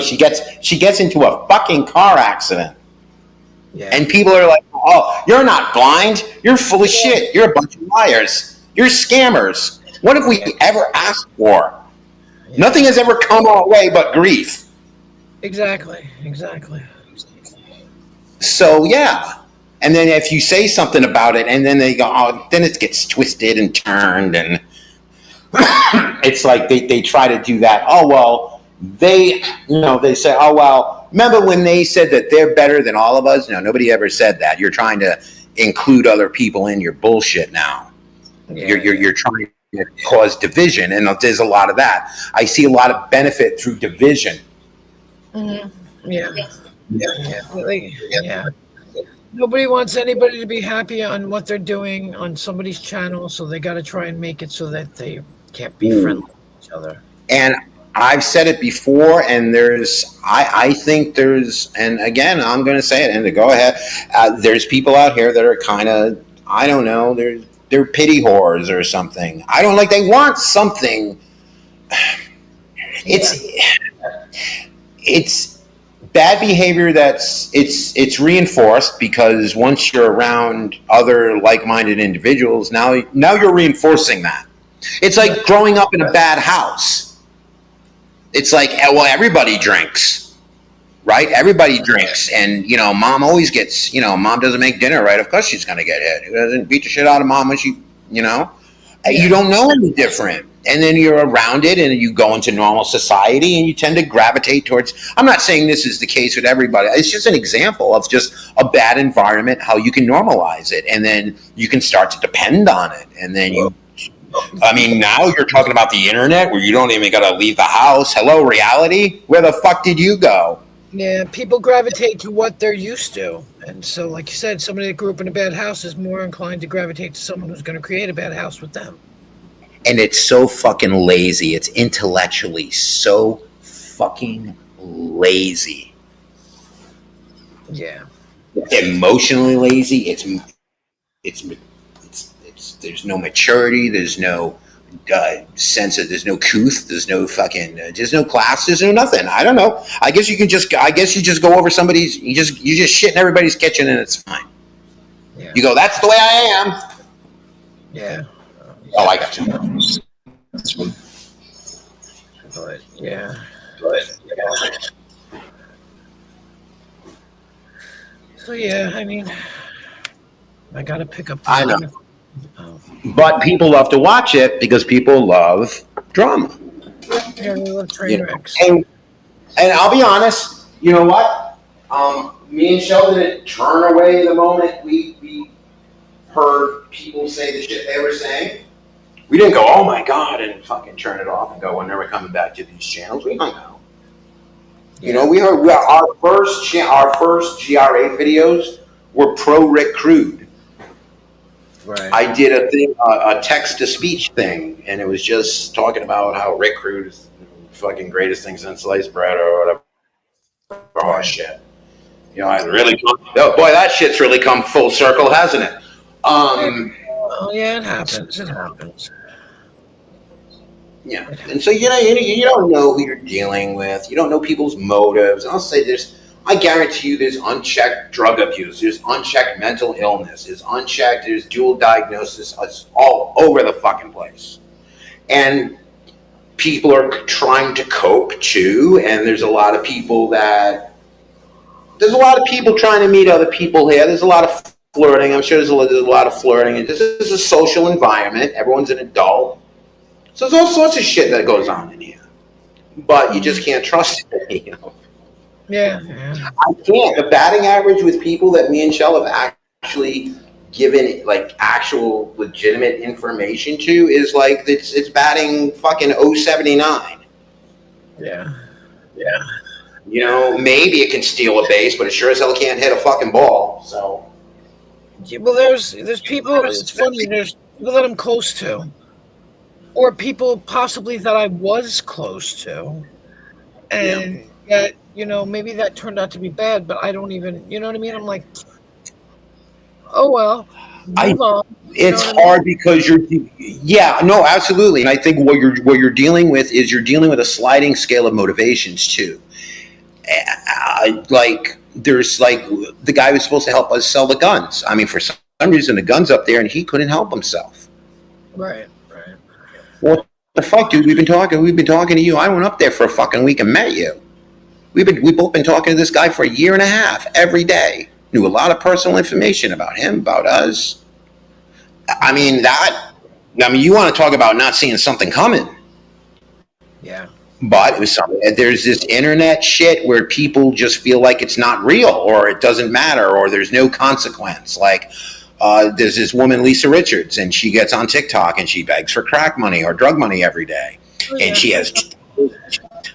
she gets into a fucking car accident. Yeah. And people are like, oh, you're not blind. You're full of shit. You're a bunch of liars. You're scammers. What have we ever asked for? Yeah. Nothing has ever come our way but grief. Exactly. So, yeah. And then if you say something about it and then they go, oh, then it gets twisted and turned. And it's like they try to do that. Oh, well, they say, oh, well, remember when they said that they're better than all of us? No, nobody ever said that. You're trying to include other people in your bullshit now. Yeah. You're trying to cause division, and there's a lot of that. I see a lot of benefit through division. Mm-hmm. Yeah. Nobody wants anybody to be happy on what they're doing on somebody's channel, so they got to try and make it so that they can't be friendly with each other. And I've said it before, and I think there's, and again, I'm going to say it, and to go ahead, there's people out here that are kind of, I don't know, they're pity whores or something. I don't like, they want something. It's bad behavior it's reinforced, because once you're around other like-minded individuals, now you're reinforcing that. It's like growing up in a bad house. It's like, well, everybody drinks, right? Everybody drinks. And, mom always gets, mom doesn't make dinner right. Of course she's going to get hit. Who doesn't beat the shit out of mom when she You know, Yeah. you don't know any different. And then you're around it and you go into normal society and you tend to gravitate towards. I'm not saying this is the case with everybody. It's just an example of just a bad environment, how you can normalize it. And then you can start to depend on it. And then I mean, now you're talking about the internet where you don't even got to leave the house. Hello, reality? Where the fuck did you go? Yeah, people gravitate to what they're used to. And so, like you said, somebody that grew up in a bad house is more inclined to gravitate to someone who's going to create a bad house with them. And it's so fucking lazy. It's intellectually so fucking lazy. Yeah. Emotionally lazy. It's there's no maturity. There's no sense of, there's no couth. There's no fucking, there's no class. There's no nothing. I don't know. I guess you just go over somebody's, you just shit in everybody's kitchen and it's fine. Yeah. You go, that's the way I am. Yeah. Oh, I got you. But yeah. So yeah, I mean, I gotta pick up. I know. Oh. But people love to watch it because people love drama. Yeah, we love train wrecks. And I'll be honest, you know what? Me and Sheldon didn't turn away the moment we heard people say the shit they were saying. We didn't go, oh my God, and fucking turn it off and go, we're never coming back to these channels. We hung out. You know, we heard our first GRA videos were pro Rick Crude. Right. I did a text to speech thing, and it was just talking about how Rick Crude is the fucking greatest thing since sliced bread or whatever. Oh shit! You know, boy, that shit's really come full circle, hasn't it? Oh yeah, it happens. It happens. Yeah, and so you don't know who you're dealing with. You don't know people's motives. I'll say this. I guarantee you there's unchecked drug abuse, there's unchecked mental illness, there's dual diagnosis. It's all over the fucking place. And people are trying to cope too, and there's a lot of people trying to meet other people here. There's a lot of flirting. I'm sure there's a lot of flirting. And this is a social environment. Everyone's an adult. So there's all sorts of shit that goes on in here. But you just can't trust it, you know. Yeah. I can't. The batting average with people that me and Shell have actually given like actual legitimate information to is like it's batting fucking 079. Yeah. You know, maybe it can steal a base, but it sure as hell can't hit a fucking ball. So. Yeah, well, there's people. It's funny. There's people that I'm close to, or people possibly that I was close to, and that. You know, maybe that turned out to be bad, but I don't even, you know what I mean? I'm like, oh, well, move on. It's hard because absolutely. And I think what you're dealing with is you're dealing with a sliding scale of motivations too. Like there's like the guy who's supposed to help us sell the guns. I mean, for some reason the gun's up there and he couldn't help himself. Right. What the fuck, dude? We've been talking to you. I went up there for a fucking week and met you. We've both been talking to this guy for a year and a half every day. Knew a lot of personal information about him, about us. I mean, you want to talk about not seeing something coming. Yeah. But it was something. There's this internet shit where people just feel like it's not real or it doesn't matter or there's no consequence. Like there's this woman, Lisa Richards, and she gets on TikTok and she begs for crack money or drug money every day. Oh, yeah. And she has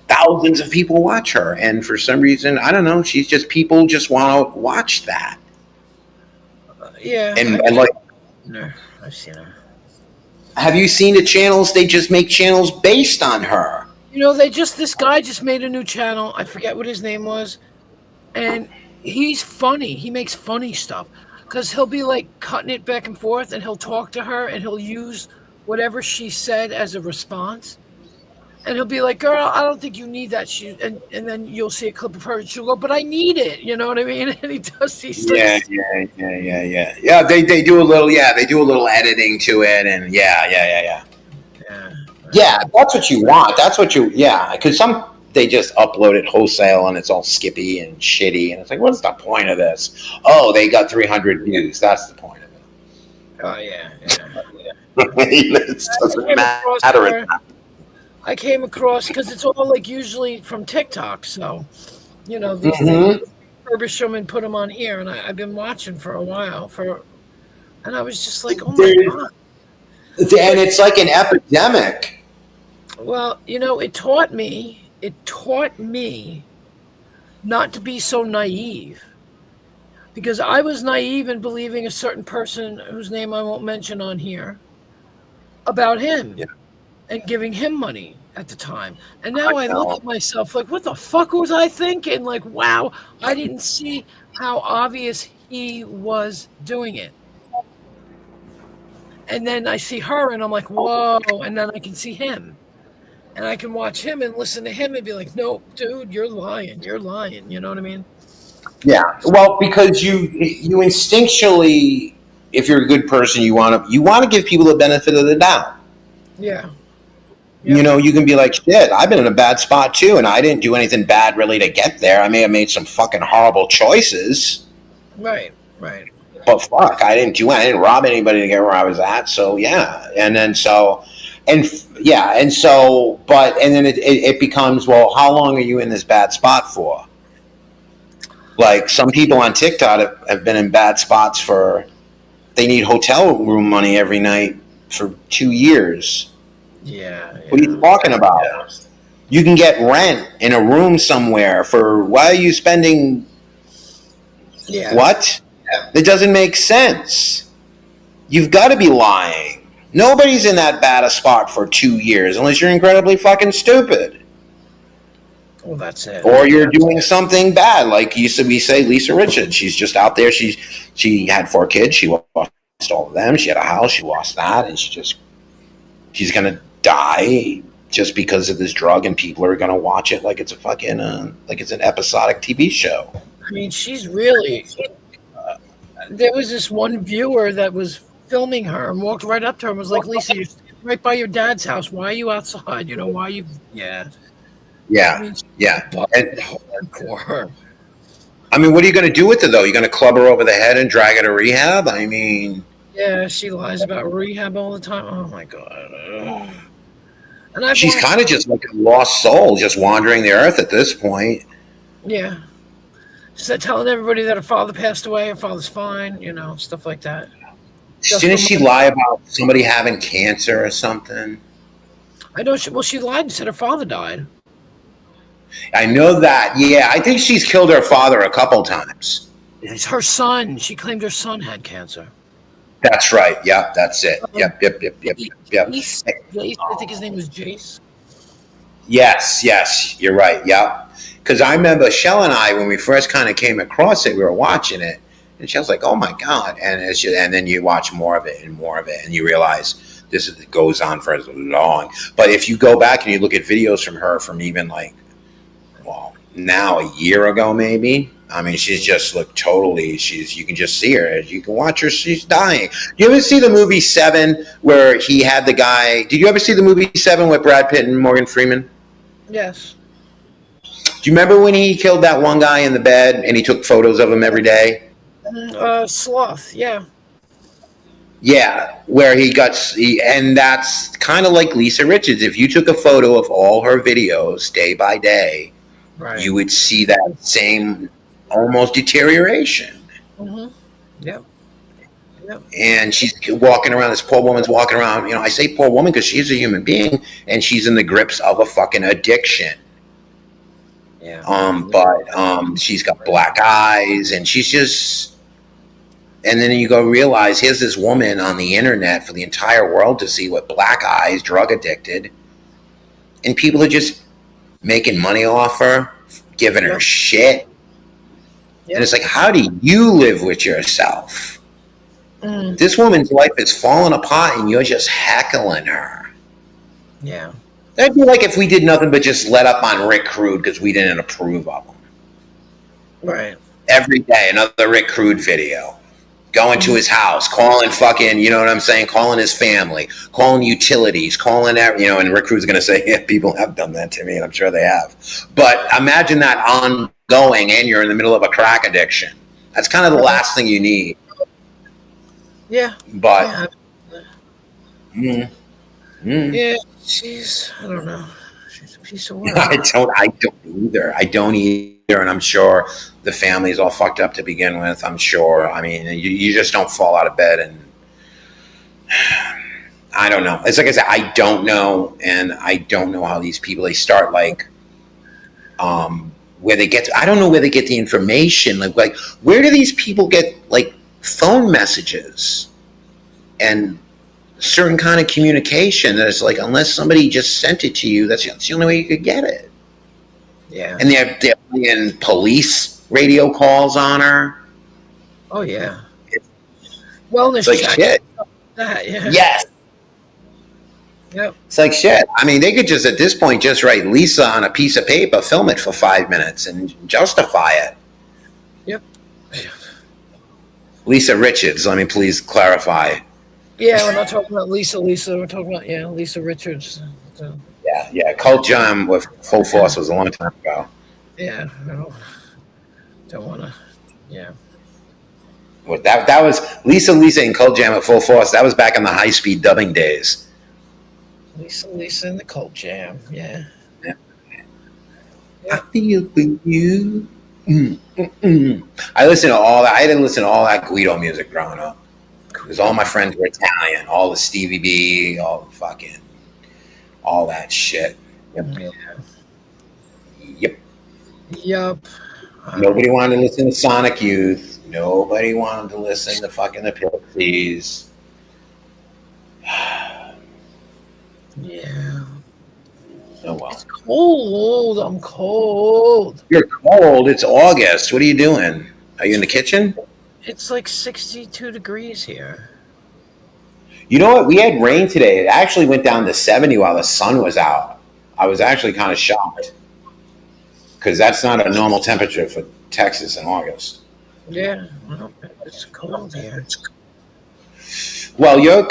thousands of people watch her, and for some reason, I don't know, people just want to watch that. Yeah. And like, no, I've seen her. Have you seen the channels? They just make channels based on her. You know, this guy just made a new channel. I forget what his name was, and he's funny. He makes funny stuff because he'll be like cutting it back and forth, and he'll talk to her, and he'll use whatever she said as a response. And he'll be like, girl, I don't think you need that. And then you'll see a clip of her and she'll go, but I need it. You know what I mean? And he does these things. Yeah. Yeah, they do a little editing to it. And yeah. Yeah, that's what you want. Because they just upload it wholesale and it's all skippy and shitty. And it's like, what's the point of this? Oh, they got 300 views. That's the point of it. Oh, yeah. It doesn't matter. I came across because it's all like usually from TikTok. So, these things Mm-hmm. refurbish them and put them on here, and I've been watching for a while. And I was just like, oh my god. And it's like an epidemic. Well, it taught me not to be so naive because I was naive in believing a certain person whose name I won't mention on here about him Yeah, and giving him money at the time. And I now I look know. at myself like, what the fuck was I thinking? Like, wow, I didn't see how obvious he was doing it. And then I see her and I'm like, whoa. And then I can see him. And I can watch him and listen to him and be like, no, dude, you're lying. You're lying. You know what I mean? Yeah. Well, because you instinctually, if you're a good person, you want to give people the benefit of the doubt. Yeah. You can be like, shit, I've been in a bad spot too, and I didn't do anything bad really to get there. I may have made some fucking horrible choices, Right. but fuck, I didn't rob anybody to get where I was at. So yeah, and then and then it becomes, well, how long are you in this bad spot for? Like some people on TikTok have been in bad spots they need hotel room money every night for 2 years. Yeah. What are you talking about? You can get rent in a room somewhere for, why are you spending what? It doesn't make sense. You've got to be lying. Nobody's in that bad a spot for 2 years unless you're incredibly fucking stupid. Well, that's it. Or you're doing something bad, like we say Lisa Richards. She's just out there. She had 4 kids. She lost all of them. She had a house. She lost that, and she's gonna die just because of this drug, and people are gonna watch it like it's a fucking like it's an episodic TV show. I mean, she's really. There was this one viewer that was filming her and walked right up to her and was like, "Lisa, you're right by your dad's house. Why are you outside? Why are you?" Yeah. Yeah, I mean, And hardcore. I mean, what are you going to do with her though? You're going to club her over the head and drag her to rehab? I mean, Yeah, she lies about rehab all the time. Oh my god. And she's kind of just like a lost soul, just wandering the earth at this point. Yeah. She's telling everybody that her father passed away, her father's fine, stuff like that. Didn't she lie about somebody having cancer or something? I know. She lied and said her father died. I know that. Yeah, I think she's killed her father a couple times. It's her son. She claimed her son had cancer. That's right. Yep, that's it. Yep. Jace, I think his name was Jace. Yes, you're right. Yep. Because I remember Shell and I, when we first kind of came across it, we were watching it, and Shell's like, "Oh my god!" And then you watch more of it, and you realize it goes on for as long. But if you go back and you look at videos from her from even like, well, now a year ago maybe. I mean, she's just looked totally. You can just see her. You can watch her. She's dying. Do you ever see the movie Seven, where he had the guy? Did you ever see the movie Seven with Brad Pitt and Morgan Freeman? Yes. Do you remember when he killed that one guy in the bed and he took photos of him every day? Sloth. Yeah. Yeah, where and that's kind of like Lisa Richards. If you took a photo of all her videos day by day, right, you would see that same almost deterioration. Mm-hmm. Yep. And she's walking around. This poor woman's walking around. I say poor woman because she's a human being and she's in the grips of a fucking addiction. Yeah. But she's got black eyes and she's just. And then you go realize here's this woman on the internet for the entire world to see with black eyes, drug addicted, and people are just making money off her, giving her shit. Yep. And it's like, how do you live with yourself? This woman's life is falling apart and you're just heckling her. Yeah. That'd be like if we did nothing but just let up on Rick Crude because we didn't approve of him. Right. Every day, another Rick Crude video. Going to his house, calling fucking, you know what I'm saying? Calling his family, calling utilities, calling, and Rick Crude's going to say, yeah, people have done that to me, and I'm sure they have. But imagine that ongoing, and you're in the middle of a crack addiction. That's kind of the last thing you need. Yeah. But Mm, mm. Yeah, I don't know. She's a piece of work. I don't either. I don't either. And I'm sure the family's all fucked up to begin with. I'm sure. I mean, you just don't fall out of bed and I don't know. It's like I said, I don't know. And I don't know how these people, they start like, where they get, I don't know where they get the information. Like where do these people get like phone messages and certain kind of communication that is like, unless somebody just sent it to you, that's the only way you could get it. Yeah. And they're playing police radio calls on her. Oh yeah. Wellness It's like check. shit. That, yeah. Yes. Yep. It's like shit. I mean, they could just at this point just write Lisa on a piece of paper, film it for 5 minutes, and justify it. Yep. Lisa Richards. Let me please clarify. Yeah, we're not talking about Lisa. We're talking about Lisa Richards. So, Yeah. Cult Jam with Full Force was a long time ago. yeah, I don't want to. Yeah. Well, that was Lisa and Cult Jam at Full Force. That was back in the high speed dubbing days. Lisa and the Cult Jam. Yeah. I feel for you. I listen to all that. I didn't listen to all that Guido music growing up because all my friends were Italian. All the Stevie B, all that shit. Yep. Nobody wanted to listen to Sonic Youth. Nobody wanted to listen to fucking the Pixies. Yeah. Oh well. It's cold. I'm cold. You're cold. It's August. What are you doing? Are you in the kitchen? It's like 62 degrees here. You know what? We had rain today. It actually went down to 70 while the sun was out. I was actually kind of shocked because that's not a normal temperature for Texas in August. Yeah, well, it's cold here. Well, you're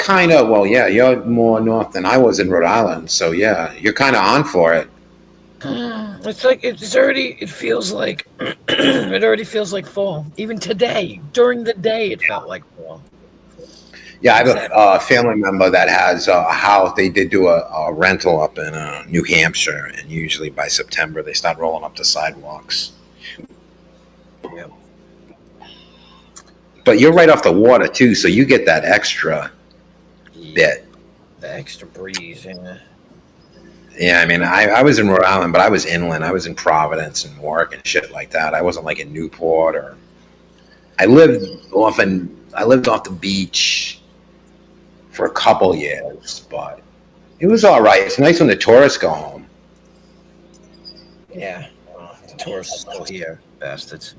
you're more north than I was in Rhode Island. So yeah, you're kind of on for it. It's like it feels like it already feels like fall. Even today, during the day, it felt like fall. Yeah, I have a family member that has a house. They did do a rental up in New Hampshire, and usually by September they start rolling up the sidewalks. Yep. But you're right off the water too, so you get that extra bit. The extra breeze, yeah. Yeah, I mean, I was in Rhode Island, but I was inland. I was in Providence and Newark and shit like that. I wasn't like in Newport or. I lived off the beach for a couple years, but it was all right. It's nice when the tourists go home. Yeah, the tourists are still here, bastards.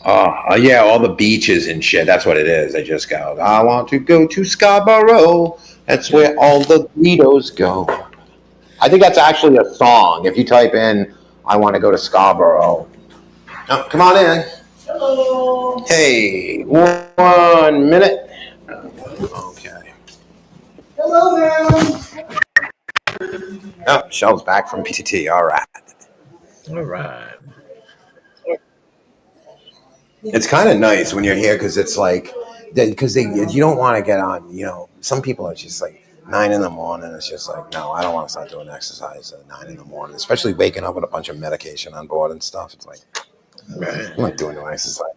Oh, yeah, all the beaches and shit. That's what it is. They just go, I want to go to Scarborough. That's where all the Guidos go. I think that's actually a song. If you type in, I want to go to Scarborough. Oh, come on in. Hello. Hey, 1 minute. Okay. Hello, ma'am. Oh, Shell's back from PTT. All right. All right. It's kind of nice when you're here because it's like, because you don't want to get on, some people are just like 9 in the morning. It's just like, no, I don't want to start doing exercise at 9 in the morning, especially waking up with a bunch of medication on board and stuff. It's like, I'm not doing no exercise.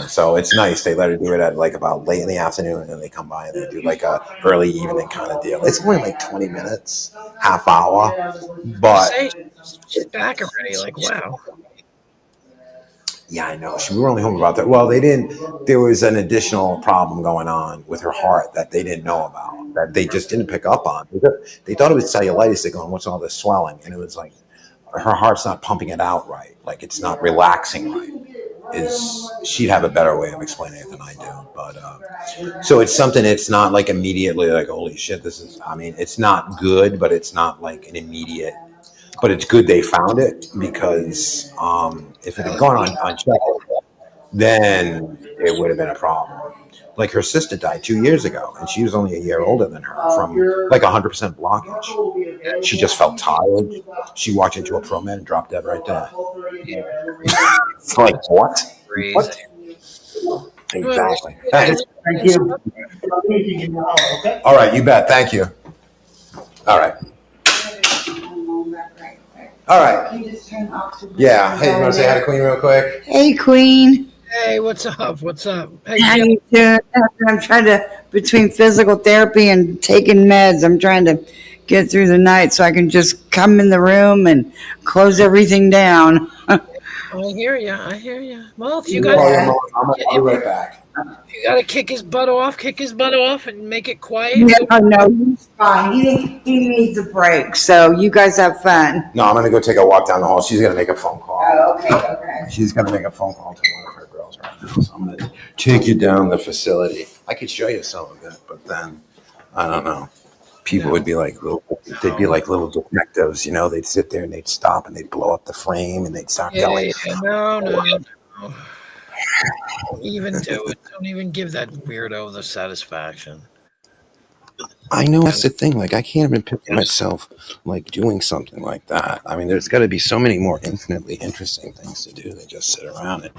So it's nice. They let her do it at like about late in the afternoon, and then they come by and they do like a early evening kind of deal. It's only like 20 minutes, half hour, but She's back already. Like, wow. yeah, I know. We were only home about that. Well, there was an additional problem going on with her heart that they didn't know about, that they just didn't pick up on. They thought it was cellulitis. They're going, what's all this swelling? And it was like, her heart's not pumping it out right. Like, it's not relaxing right. She'd have a better way of explaining it than I do. But, so it's something, it's not like immediately like, holy shit, it's not good, but it's not like an immediate. But it's good they found it because if it had gone unchecked, then it would have been a problem. Like her sister died 2 years ago, and she was only a year older than her from like 100% blockage. She just felt tired. She walked into a pro med and dropped dead right there. It's like, what? Exactly. Thank you. All right, you bet. Thank you. All right. All right. Yeah. Hey, you want to say hi to Queen real quick? Hey, Queen. Hey, what's up? What's up? Hey, How Jill. you doing? I'm trying to, between physical therapy and taking meds, I'm trying to get through the night so I can just come in the room and close everything down. I hear you. I hear you. Well, if you You got call your Yeah. mom. I'll be right back. you got to kick his butt off, and make it quiet. Yeah, Go. no, he's fine. He needs a break. So you guys have fun. No, I'm gonna go take a walk down the hall. She's gonna make a phone call. Oh, okay. She's gonna make a phone call to one of her girls right now. So I'm gonna take you down the facility. I could show you some of it, but then I don't know. People would be like they'd be like little detectives, you know. They'd sit there and they'd stop and they'd blow up the frame and they'd start Yeah, going. yeah. No. Don't even do it. Don't even give that weirdo the satisfaction. I know that's the thing. Like I can't even picture myself like doing something like that. I mean, there's got to be so many more infinitely interesting things to do than just sit around and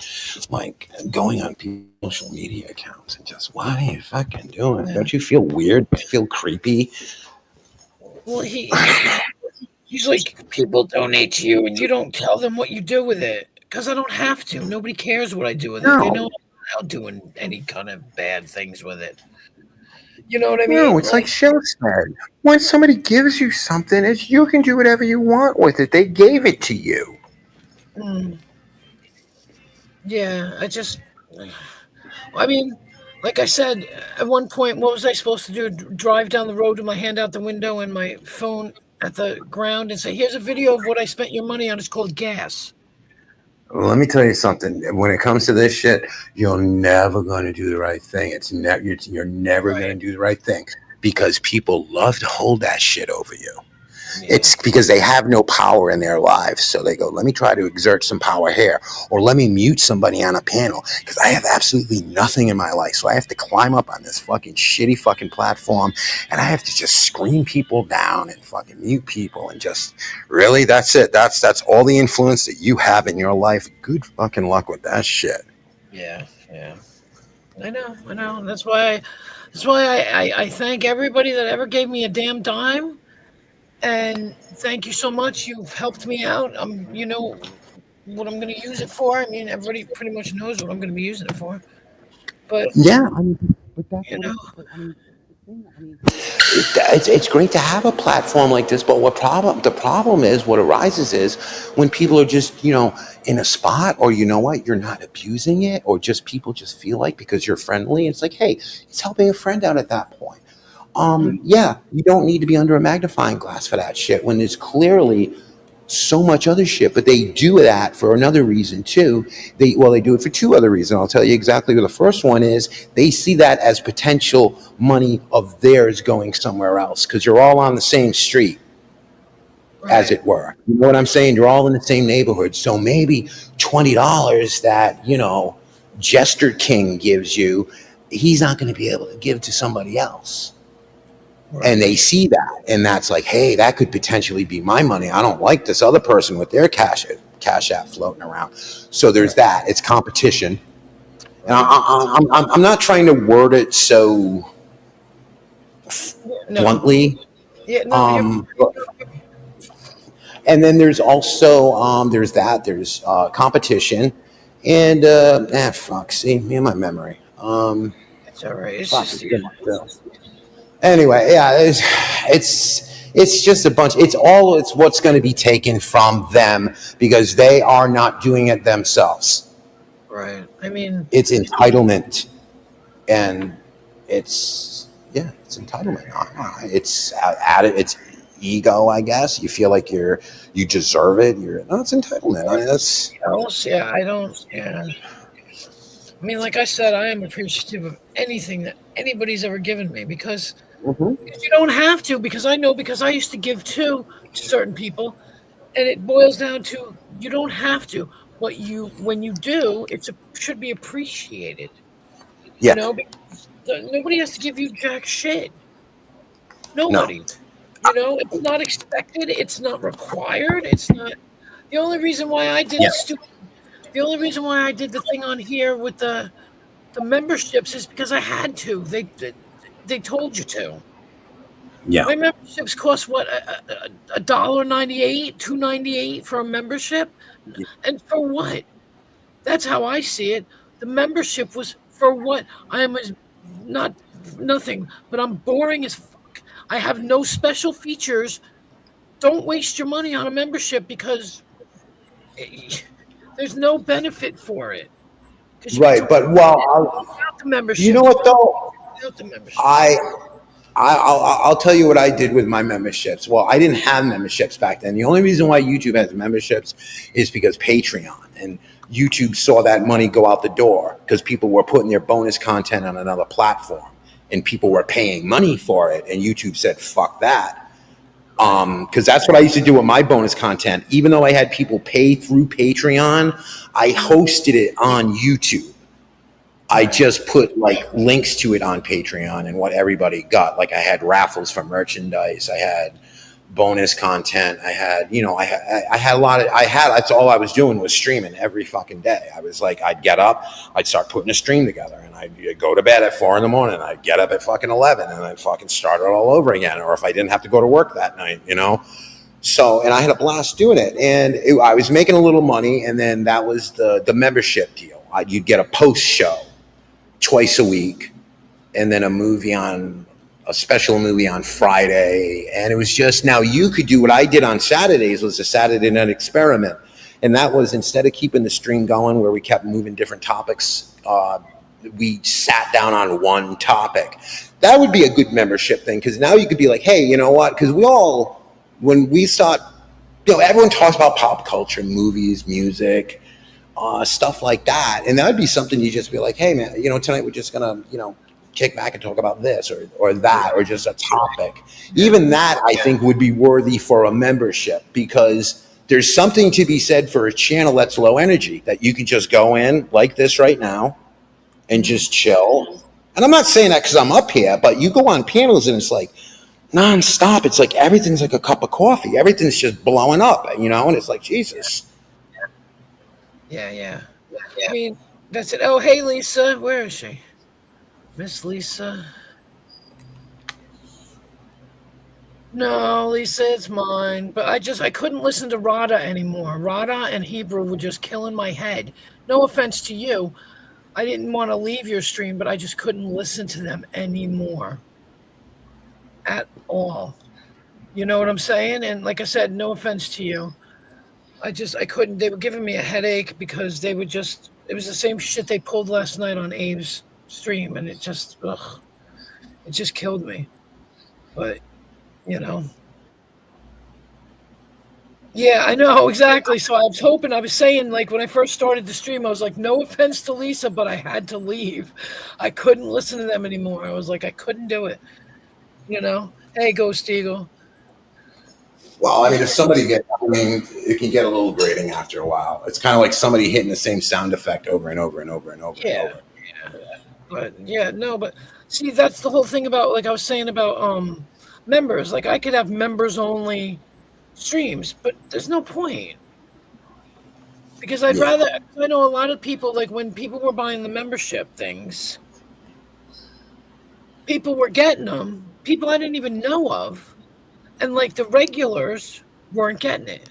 like going on people's social media accounts and just what are you fucking doing? Yeah. Don't you feel weird? Feel creepy? Well, he's like, people donate to you, and you don't tell them what you do with it because I don't have to. Nobody cares what I do with it. They know I'm not doing any kind of bad things with it. You know what I mean? No, it's like Shell said. When somebody gives you something, it's you can do whatever you want with it. They gave it to you. Yeah, I mean, like I said, at one point, what was I supposed to do? Drive down the road with my hand out the window and my phone at the ground and say, here's a video of what I spent your money on. It's called gas. Well, let me tell you something. When it comes to this shit, you're never going to do the right thing. You're never going to do the right thing because people love to hold that shit over you. Yeah. It's because they have no power in their lives. So they go, let me try to exert some power here, or let me mute somebody on a panel because I have absolutely nothing in my life. So I have to climb up on this fucking shitty fucking platform and I have to just scream people down and fucking mute people and just really, that's it. That's all the influence that you have in your life. Good fucking luck with that shit. Yeah. I know. That's why I thank everybody that ever gave me a damn dime. And thank you so much. You've helped me out. You know what I'm going to use it for. I mean, everybody pretty much knows what I'm going to be using it for. But Yeah, I mean, but that's you know, it's great to have a platform like this, but the problem is what arises is when people are just, you know, in a spot or you know what, you're not abusing it or just people just feel like because you're friendly, it's like, hey, it's helping a friend out at that point. Yeah, you don't need to be under a magnifying glass for that shit when there's clearly so much other shit, but they do that for another reason too. They do it for two other reasons. I'll tell you exactly what the first one is. They see that as potential money of theirs going somewhere else because you're all on the same street, as it were. You know what I'm saying? You're all in the same neighborhood. So maybe $20 that, you know, Jester King gives you, he's not going to be able to give to somebody else. And they see that, and that's like, hey, that could potentially be my money. I don't like this other person with their cash app floating around. So there's that. It's competition, and I'm not trying to word it so bluntly. Yeah, no, And then there's also there's competition, and fuck, see me and my memory. it's all right. It's Fuck, just anyway, yeah, it's just a bunch. It's what's going to be taken from them because they are not doing it themselves. right. I mean, It's entitlement, and it's entitlement. It's added. It's ego, I guess. You feel like you deserve it. It's entitlement. I mean, that's else, yeah, I don't. Yeah. I mean, like I said, I am appreciative of anything that anybody's ever given me because you don't have to. Because I used to give to certain people, and it boils down to you don't have to. When you do, should be appreciated. yeah. You know, because nobody has to give you jack shit. No. Nobody. You know, it's not expected. It's not required. It's not. The only reason why I did the only reason why I did the thing on here with the the memberships is because I had to. They told you to. Yeah. My memberships cost what, $1.98, $2.98 for a membership, and for what? That's how I see it. The membership was for what? I am as not nothing, but I'm boring as fuck. I have no special features. Don't waste your money on a membership because there's no benefit for it. Because you get to Right. But without the you know memberships, what though? without the memberships. I I'll tell you what I did with my memberships. Well, I didn't have memberships back then. The only reason why YouTube has memberships is because Patreon and YouTube saw that money go out the door because people were putting their bonus content on another platform and people were paying money for it. And YouTube said, fuck that. Because that's what I used to do with my bonus content. Even though I had people pay through Patreon, I hosted it on YouTube. I just put like links to it on Patreon and what everybody got. Like I had raffles for merchandise. I had bonus content. I had, I had a lot of, that's all I was doing was streaming every fucking day. I was like, I'd get up, I'd start putting a stream together and I'd go to bed at 4 a.m. I'd get up at fucking 11 and I'd fucking start it all over again. Or if I didn't have to go to work that night, So, and I had a blast doing it and I was making a little money. And then that was the membership deal. You'd get a post show twice a week and then a special movie on Friday. And it was just, now you could do what I did on Saturdays was a Saturday night experiment. And that was, instead of keeping the stream going where we kept moving different topics, we sat down on one topic. That would be a good membership thing. Cause now you could be like, hey, you know what? Cause when we start, everyone talks about pop culture, movies, music, stuff like that. And that would be something you just be like, hey man, tonight we're just gonna, kick back and talk about this or that, or just a topic. Even that I think would be worthy for a membership because there's something to be said for a channel that's low energy, that you can just go in like this right now and just chill. And I'm not saying that because I'm up here, but you go on panels and it's like nonstop. It's like everything's like a cup of coffee. Everything's just blowing up, and it's like, Jesus. Yeah. I mean, that's it. Oh, hey, Lisa. Where is she? Miss Lisa? No, Lisa, it's mine. But I couldn't listen to Rada anymore. Rada and Hebrew were just killing my head. No offense to you. I didn't want to leave your stream, but I just couldn't listen to them anymore. At all. You know what I'm saying? And like I said, no offense to you. I couldn't. They were giving me a headache because it was the same shit they pulled last night on Abe's stream, and it just killed me. But, yeah, I know, exactly. So I was saying, like, when I first started the stream, I was like, no offense to Lisa, but I had to leave. I couldn't listen to them anymore. I was like, I couldn't do it. Hey, Ghost Eagle. Well, I mean, it can get a little grating after a while. It's kind of like somebody hitting the same sound effect over and over and over and over and over. But see, that's the whole thing about, like I was saying about members. Like I could have members only streams, but there's no point. Because I know a lot of people, like when people were buying the membership things, people were getting them, people I didn't even know of. And like the regulars weren't getting it.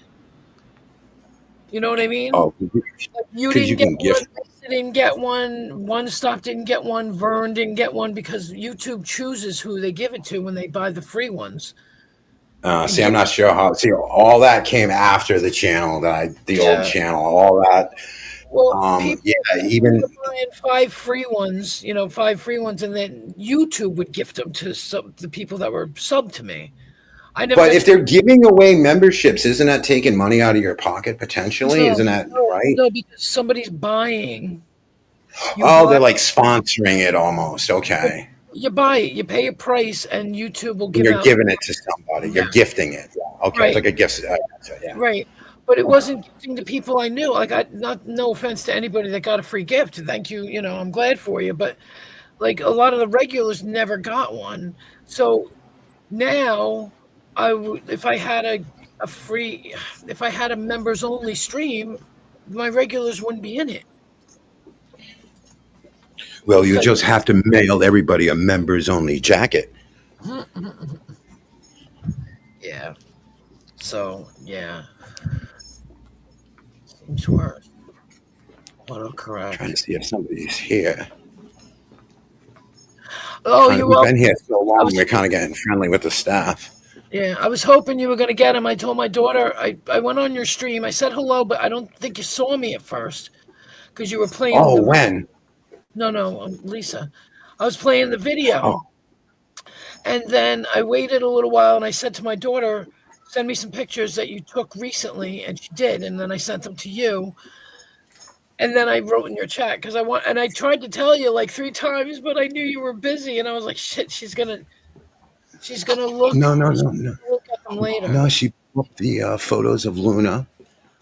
You know what I mean? Oh, like you didn't get one, Lisa didn't get one, One Stop didn't get one, Vern didn't get one because YouTube chooses who they give it to when they buy the free ones. See, I'm not sure how. See, all that came after the channel old channel, all that. Well, even buying 5 free ones, 5 free ones, and then YouTube would gift them to the people that were sub to me. But if they're giving away memberships, isn't that taking money out of your pocket potentially? Isn't that right? No, because somebody's buying. They're like sponsoring it almost. Okay. You buy it, you pay a price, and YouTube will give. You're giving it to somebody. You're gifting it. Yeah. Okay, right. It's like a gift. Yeah. Right, but it wasn't gifting to people I knew. Like, no offense to anybody that got a free gift. Thank you. I'm glad for you, but like a lot of the regulars never got one. So now, if I had a members only stream, my regulars wouldn't be in it. Well, you just have to mail everybody a members only jacket. Yeah. So yeah, seems worse. Trying to Autocorrect. see if somebody's here. Oh, Kind of, you're we've been welcome. here so I long, was we're kind of getting friendly with the staff. Yeah, I was hoping you were gonna get him. I told my daughter I went on your stream. I said hello, but I don't think you saw me at first because you were playing Oh, the when? no, Lisa. I was playing the video, Oh, and then I waited a little while, and I said to my daughter, "Send me some pictures that you took recently," and she did, and then I sent them to you, and then I wrote in your chat because I tried to tell you like 3 times, but I knew you were busy, and I was like, "Shit, she's gonna no, no, no, no. look at them later." No, she took the photos of Luna.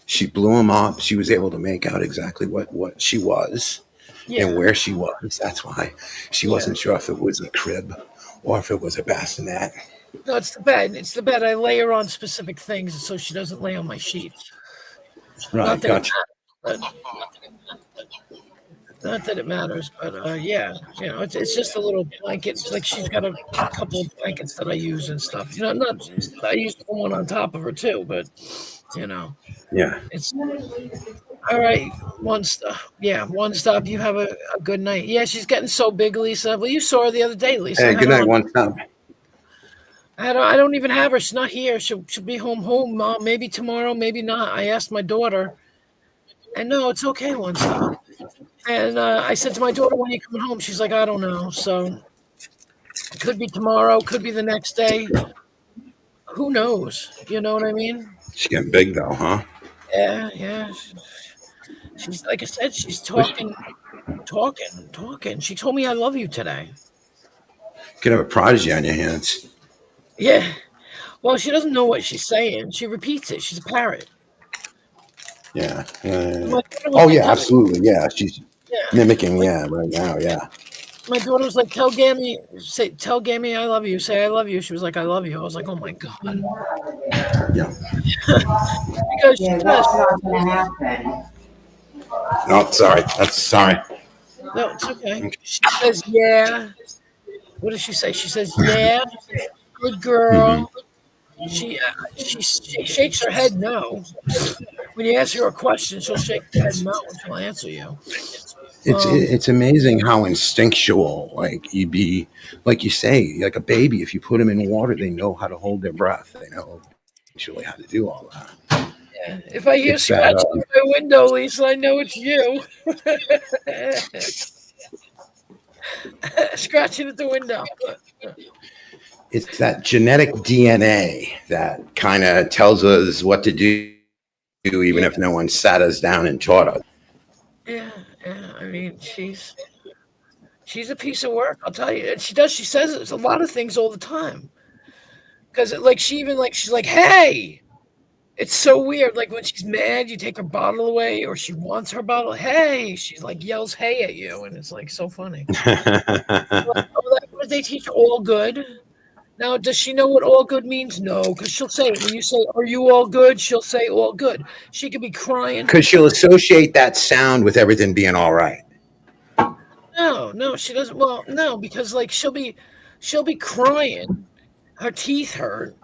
She blew them up. She was able to make out exactly what she was and Yeah, where she was. That's why she yeah. wasn't sure if it was a crib or if it was a bassinet. No, it's the bed. It's the bed. I lay her on specific things so she doesn't lay on my sheets. Not Right, that it gotcha. matters, not that it matters, but yeah, it's just a little blanket. It's like she's got a couple of blankets that I use and stuff. Not I use the one on top of her too, but you know, Yeah. it's all right. One stop, yeah, one stop. You have a good night. Yeah, she's getting so big, Lisa. Well, you saw her the other day, Lisa. I Hey, had good her night, on. one time. I don't even have her. She's not here. She'll be home. Maybe tomorrow, maybe not. I asked my daughter, and no, it's okay. One stop. And I said to my daughter, "When are you coming home?" She's like, "I don't know." So it could be tomorrow, could be the next day. Who knows? You know what I mean? She's getting big though, huh? Yeah, yeah. She's like I said. She's Wish talking. She told me I love you today. you could have a prodigy on your hands. Yeah. Well, she doesn't know what she's saying. She repeats it. She's a parrot. Yeah. My daughter was Oh like, yeah, absolutely. Yeah, she's yeah. mimicking. My, Yeah, right now. Yeah. my daughter was like, tell Gammy I love you. Say I love you. She was like, I love you. I was like, oh my God. Yeah. Because she Yeah, does. that's not gonna happen. No, sorry. That's sorry. No, it's okay. She says, yeah. What does she say? She says, yeah, good Hmm. girl. She shakes her head no. When you ask her a question, she'll shake her head no and she'll answer you. It's amazing how instinctual, like you'd be, like you say, like a baby. If you put them in water, they know how to hold their breath. They know actually how to do all that. Yeah. If I hear It's that scratching at my window, Lisa, I know it's you. Scratching at the window. it's that genetic DNA that kind of tells us what to do, even Yeah, if no one sat us down and taught us. yeah, yeah. I mean, she's a piece of work. I'll tell you. And she says a lot of things all the time. Because like she's like, hey. It's so weird. Like when she's mad, you take her bottle away, or she wants her bottle. Hey, she's like yells "hey" at you, and it's like so funny. Like, oh, what did they teach her? All good. Now, does she know what all good means? No, because she'll say it. When you say, "Are you all good?" She'll say all good. She could be crying. Because she'll associate that sound with everything being all right. No, she doesn't. Well, no, because like she'll be crying. Her teeth hurt.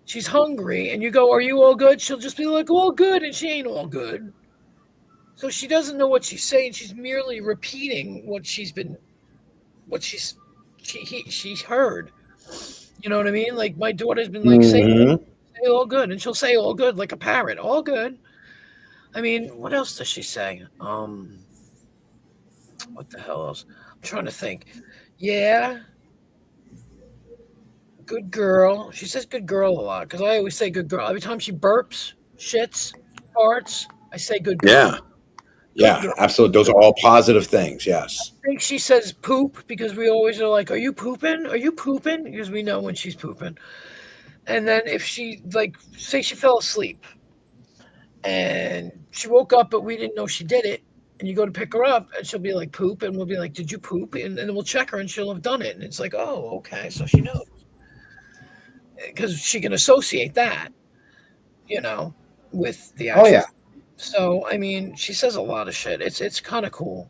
She's hungry, and you go, "Are you all good?" She'll just be like, "All good," and she ain't all good. So she doesn't know what she's saying. She's merely repeating what she heard. You know what I mean? Like my daughter's been like, Hmm. say all good, and she'll say all good like a parrot. All good. I mean, what else does she say? What the hell else? I'm trying to think. Yeah, good girl. She says good girl a lot because I always say good girl. Every time she burps, shits, farts, I say good girl. Yeah. Good Yeah. girl. Absolutely. Those are all positive things. Yes. I think she says poop because we always are like, "Are you pooping? Are you pooping?" Because we know when she's pooping. And then if she like say she fell asleep and she woke up but we didn't know she did it, and you go to pick her up and she'll be like poop, and we'll be like, "Did you poop?" And then we'll check her and she'll have done it, and it's like, oh, okay, so she knows because she can associate that, you know, with the Oh actual. yeah. So I mean, she says a lot of shit. It's kind of cool.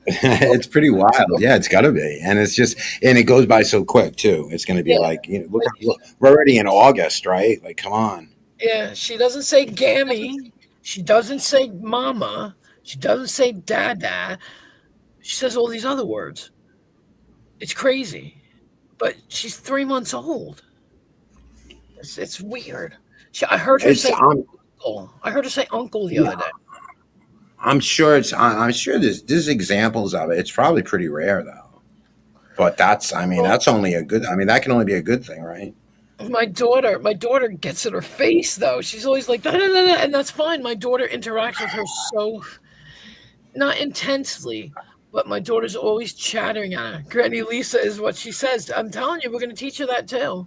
It's pretty wild. Yeah, it's got to be. And it's just, and it goes by so quick too. It's going to be Yeah, like, look, we're already in August, right? Like, come on. yeah. She doesn't say gammy. She doesn't say mama. She doesn't say dada. She says all these other words. It's crazy. But she's 3 months old. It's weird. I heard her It's, say uncle. I heard her say uncle the other day. I'm sure I'm sure there's examples of it. It's probably pretty rare though. But I mean, Well, that's only I mean, that can only be a good thing, right? my daughter gets in her face though. She's always like, da, da, da, da, and that's fine. My daughter interacts with her so not intensely, but my daughter's always chattering at her. Granny Lisa is what she says. I'm telling you, we're going to teach her that too.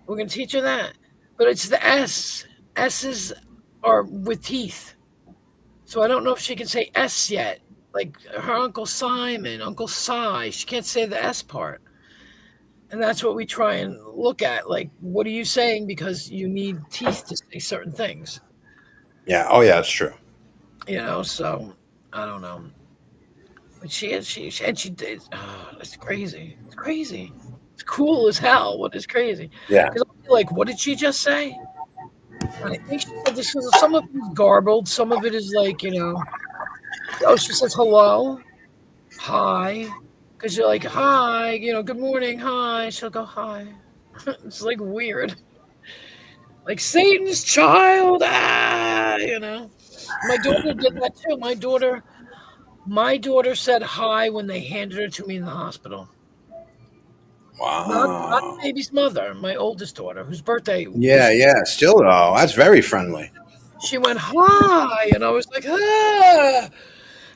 We're going to teach her that. But it's the S. S's are with teeth. So I don't know if she can say S yet. Like her Uncle Simon, Uncle Si. She can't say the S part. And that's what we try and look at. Like, what are you saying? Because you need teeth to say certain things. Yeah. Oh yeah, it's true. So I don't know. But she did. Oh, it's crazy. It's crazy. It's cool as hell. What is crazy? Yeah. Because I'll be like, what did she just say? And I think she said this was some of it is garbled. Some of it is like, oh, she says hello, hi. Because you're like, hi, good morning, hi. She'll go, hi. It's like weird. Like Satan's child, My daughter did that too. My daughter said hi when they handed her to me in the hospital. Not the Wow. baby's mother, my oldest daughter, whose birthday Yeah, yeah. Still though, that's very friendly. she went hi, and I was like, ah.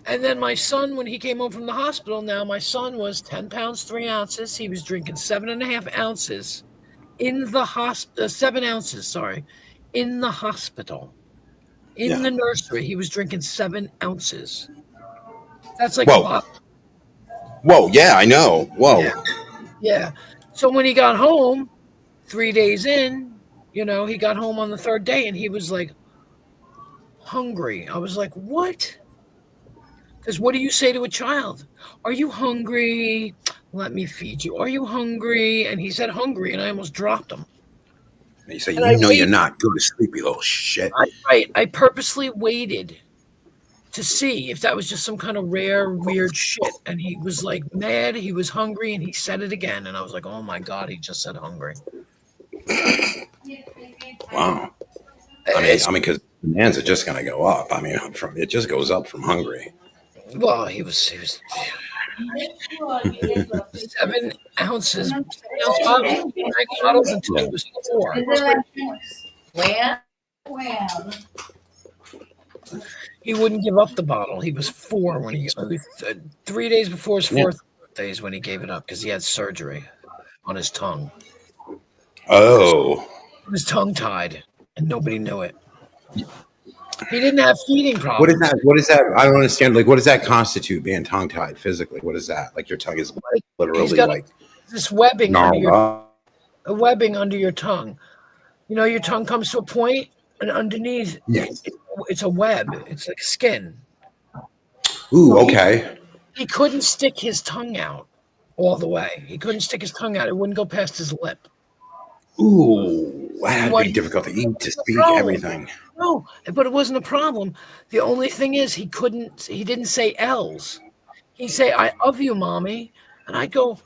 And then my son, when he came home from the hospital, now my son was 10 pounds 3 ounces. He was drinking 7.5 ounces in the hospital. 7 ounces, sorry, in the hospital. In Yeah. the nursery, he was drinking 7 ounces. That's like a Whoa. bottle. Whoa. Yeah, I know. Whoa. Yeah. Yeah. So when he got home, 3 days in, he got home on the third day and he was like hungry. I was like, what? Because what do you say to a child? Are you hungry? Let me feed you. Are you hungry? And he said hungry, and I almost dropped him. They say, And I you're waited. not. Go to sleep, you little shit. I purposely waited to see if that was just some kind of rare, weird shit. And he was like mad. He was hungry, and he said it again. And I was like, oh my God, he just said hungry. Wow. It's, Because demands are just going to go up. It just goes up from hungry. well, he was 7 ounces, 7 ounce bottles, bottles, and two was 4. He wouldn't give up the bottle. He was 4 when he 3 days before his fourth birthday is when he gave it up because he had surgery on his tongue. Oh. He was tongue tied and nobody knew it. He didn't have feeding problems. What is that? What is that? I don't understand. Like, what does that constitute being tongue tied physically? What is that? Like, your tongue is literally He's got like this webbing gnarled a webbing under your tongue. Your tongue comes to a point, and underneath, Yes. it's a web. It's like skin. Ooh, okay. He couldn't stick his tongue out all the way. He couldn't stick his tongue out. It wouldn't go past his lip. Ooh, that'd be difficult to eat, to speak, everything. No, but it wasn't a problem. The only thing is he didn't say L's. He'd say, I love you, mommy. And I'd go,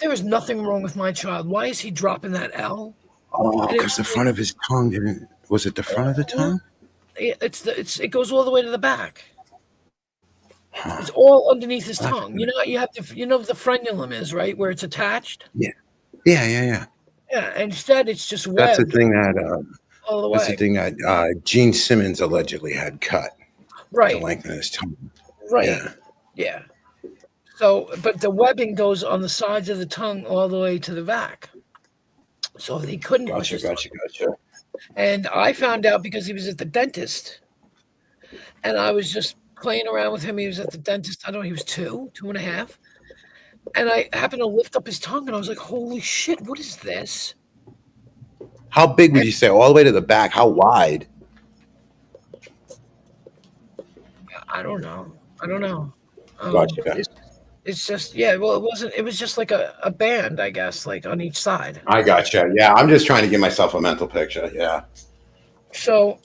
there is nothing wrong with my child. Why is he dropping that L? Oh, because the front of his tongue didn't. Was it the front of the tongue? It goes all the way to the back. It's all underneath his tongue. You have to. The frenulum is right where it's attached. Yeah. Yeah. Yeah. Instead, it's just That's webbed the thing that. all the That's way. the thing that Gene Simmons allegedly had cut Right. to lengthen his tongue. Right. Yeah. So, but the webbing goes on the sides of the tongue all the way to the back. So he couldn't. Gotcha. And I found out because he was at the dentist, and I was just playing around with him. He was at the dentist. I don't know. He was 2.5, and I happened to lift up his tongue, and I was like, "Holy shit! What is this?" How big would you say? All the way to the back? How wide? I don't know. I don't know. Gotcha. It's just yeah. Well, it wasn't. It was just like a band, I guess, like on each side. I gotcha. Yeah, I'm just trying to give myself a mental picture. Yeah. So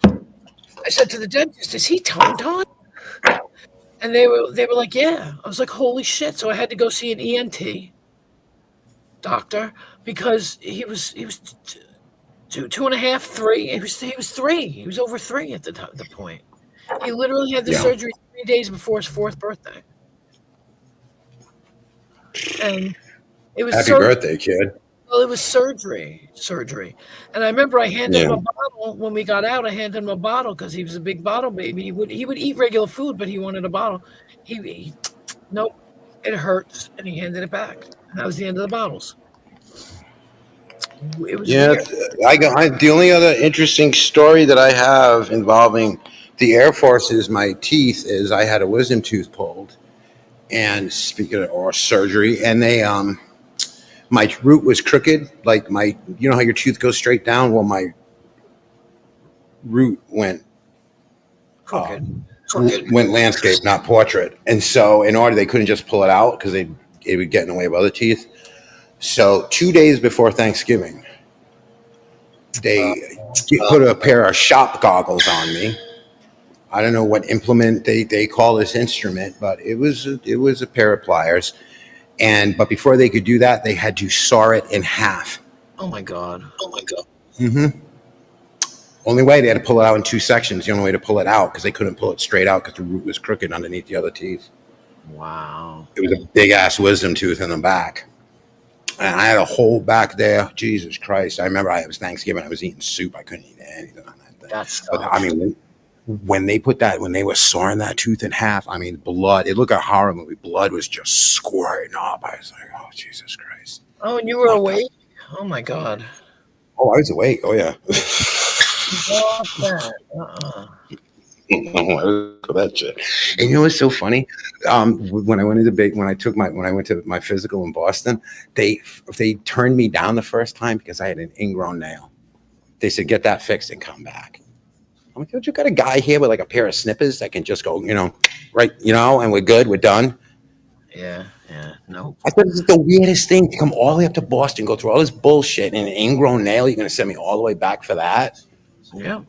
I said to the dentist, "Is he tongue tied?" And they were like, "Yeah." I was like, "Holy shit!" So I had to go see an ENT doctor because he was two and a half, three. He was three. He was over three at the point. He literally had the Yeah. surgery 3 days before his fourth birthday, and it was Happy surgery. birthday, kid. Well, it was surgery. And I remember I handed him Yeah. a bottle when we got out. I handed him a bottle because he was a big bottle baby. He would eat regular food, but he wanted a bottle. He nope, it hurts, and he handed it back. And that was the end of the bottles. It was Yeah, weird. the only other interesting story that I have involving the Air Force is my teeth. Is I had a wisdom tooth pulled, and speaking of or surgery, and they my root was crooked. Like you know how your tooth goes straight down. Well, my root Crooked. went landscape, not portrait, and so in order they couldn't just pull it out because it would get in the way of other teeth. So 2 days before Thanksgiving, they put a pair of shop goggles on me. I don't know what implement they call this instrument, but it was a pair of pliers. But before they could do that, they had to saw it in half. Oh my god. Mm-hmm. Only way they had to pull it out in two sections. The only way to pull it out because they couldn't pull it straight out because the root was crooked underneath the other teeth. Wow. It was a big ass wisdom tooth in the back, and I had a hole back there. Jesus Christ! I remember it was Thanksgiving. I was eating soup. I couldn't eat anything on that thing. That's But I mean, when they were sawing that tooth in half, I mean, blood. It looked like a horror movie. Blood was just squirting up. I was like, oh Jesus Christ! Oh, and you were awake? Oh my god. Oh, I was awake. Oh yeah. What that? Uh-uh. That shit. And you know what's so funny? When I went when I went to my physical in Boston, they turned me down the first time because I had an ingrown nail. They said, get that fixed and come back. I'm like, you got a guy here with like a pair of snippers that can just go, right, and we're good, we're done. Yeah. No. I thought this is the weirdest thing to come all the way up to Boston, go through all this bullshit and an ingrown nail. You're gonna send me all the way back for that? Yeah.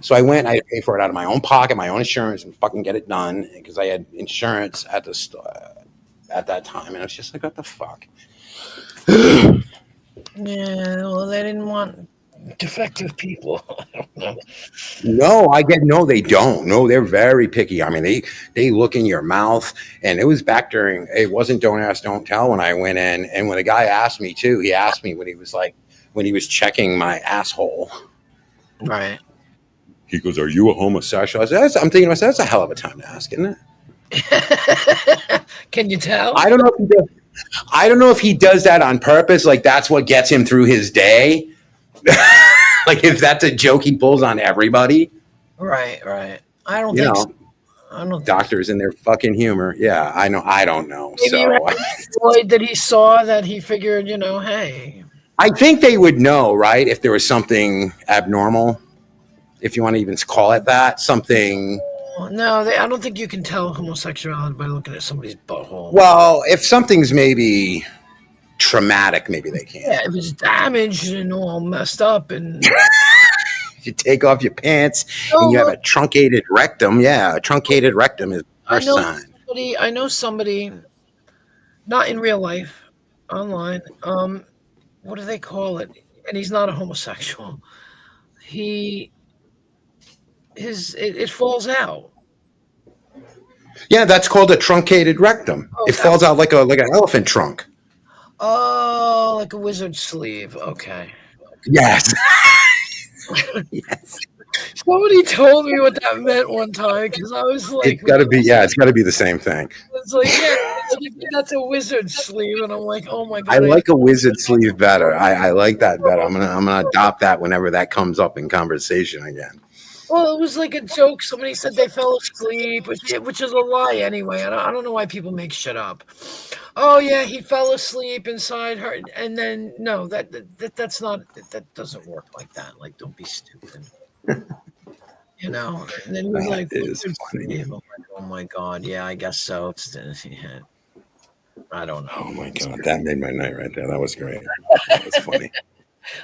So I went. I had to pay for it out of my own pocket, my own insurance, and fucking get it done because I had insurance at the at that time, and I was just like, "What the fuck?" Yeah. Well, they didn't want defective people. I don't know. No, they don't. No, they're very picky. I mean, they look in your mouth, and it was back during. It wasn't don't ask, don't tell when I went in, and when the guy asked me too, he asked me when he was checking my asshole. Right. He goes, "Are you a homosexual?" I'm thinking to myself, that's a hell of a time to ask, isn't it? Can you tell? I don't know if he does. I don't know if he does that on purpose. Like that's what gets him through his day. Like if that's a joke he pulls on everybody. Right. I don't think so. I don't think Doctors in their fucking humor. Yeah, I know. I don't know. Maybe you had Floyd that he saw that he figured, hey. I think they would know, right? If there was something abnormal, if you want to even call it that, something. No, I don't think you can tell homosexuality by looking at somebody's butthole. Well, if something's maybe traumatic, maybe they can. Yeah, if it's damaged and all messed up and if you take off your pants and you have a truncated rectum, a truncated rectum is the first sign. I know somebody, not in real life, online. What do they call it? And he's not a homosexual. It falls out. Yeah, that's called a truncated rectum. It falls out like an elephant trunk. Oh, like a wizard sleeve. Okay. Yes. Yes. Somebody told me what that meant one time because I was like, it's got to be the same thing. It's like, that's a wizard sleeve, and I'm like, oh my god. I like a wizard sleeve better. I like that better. I'm gonna adopt that whenever that comes up in conversation again. Well, it was like a joke. Somebody said they fell asleep, which is a lie anyway. I don't know why people make shit up. Oh yeah, he fell asleep inside her, and then no, that's not. That doesn't work like that. Like, don't be stupid. And then he was That like, "What's is good funny. sleep?" I'm like, "Oh my god, yeah, I guess so." Yeah, I don't know. Oh my god, that made my night right there. That was great. That was funny.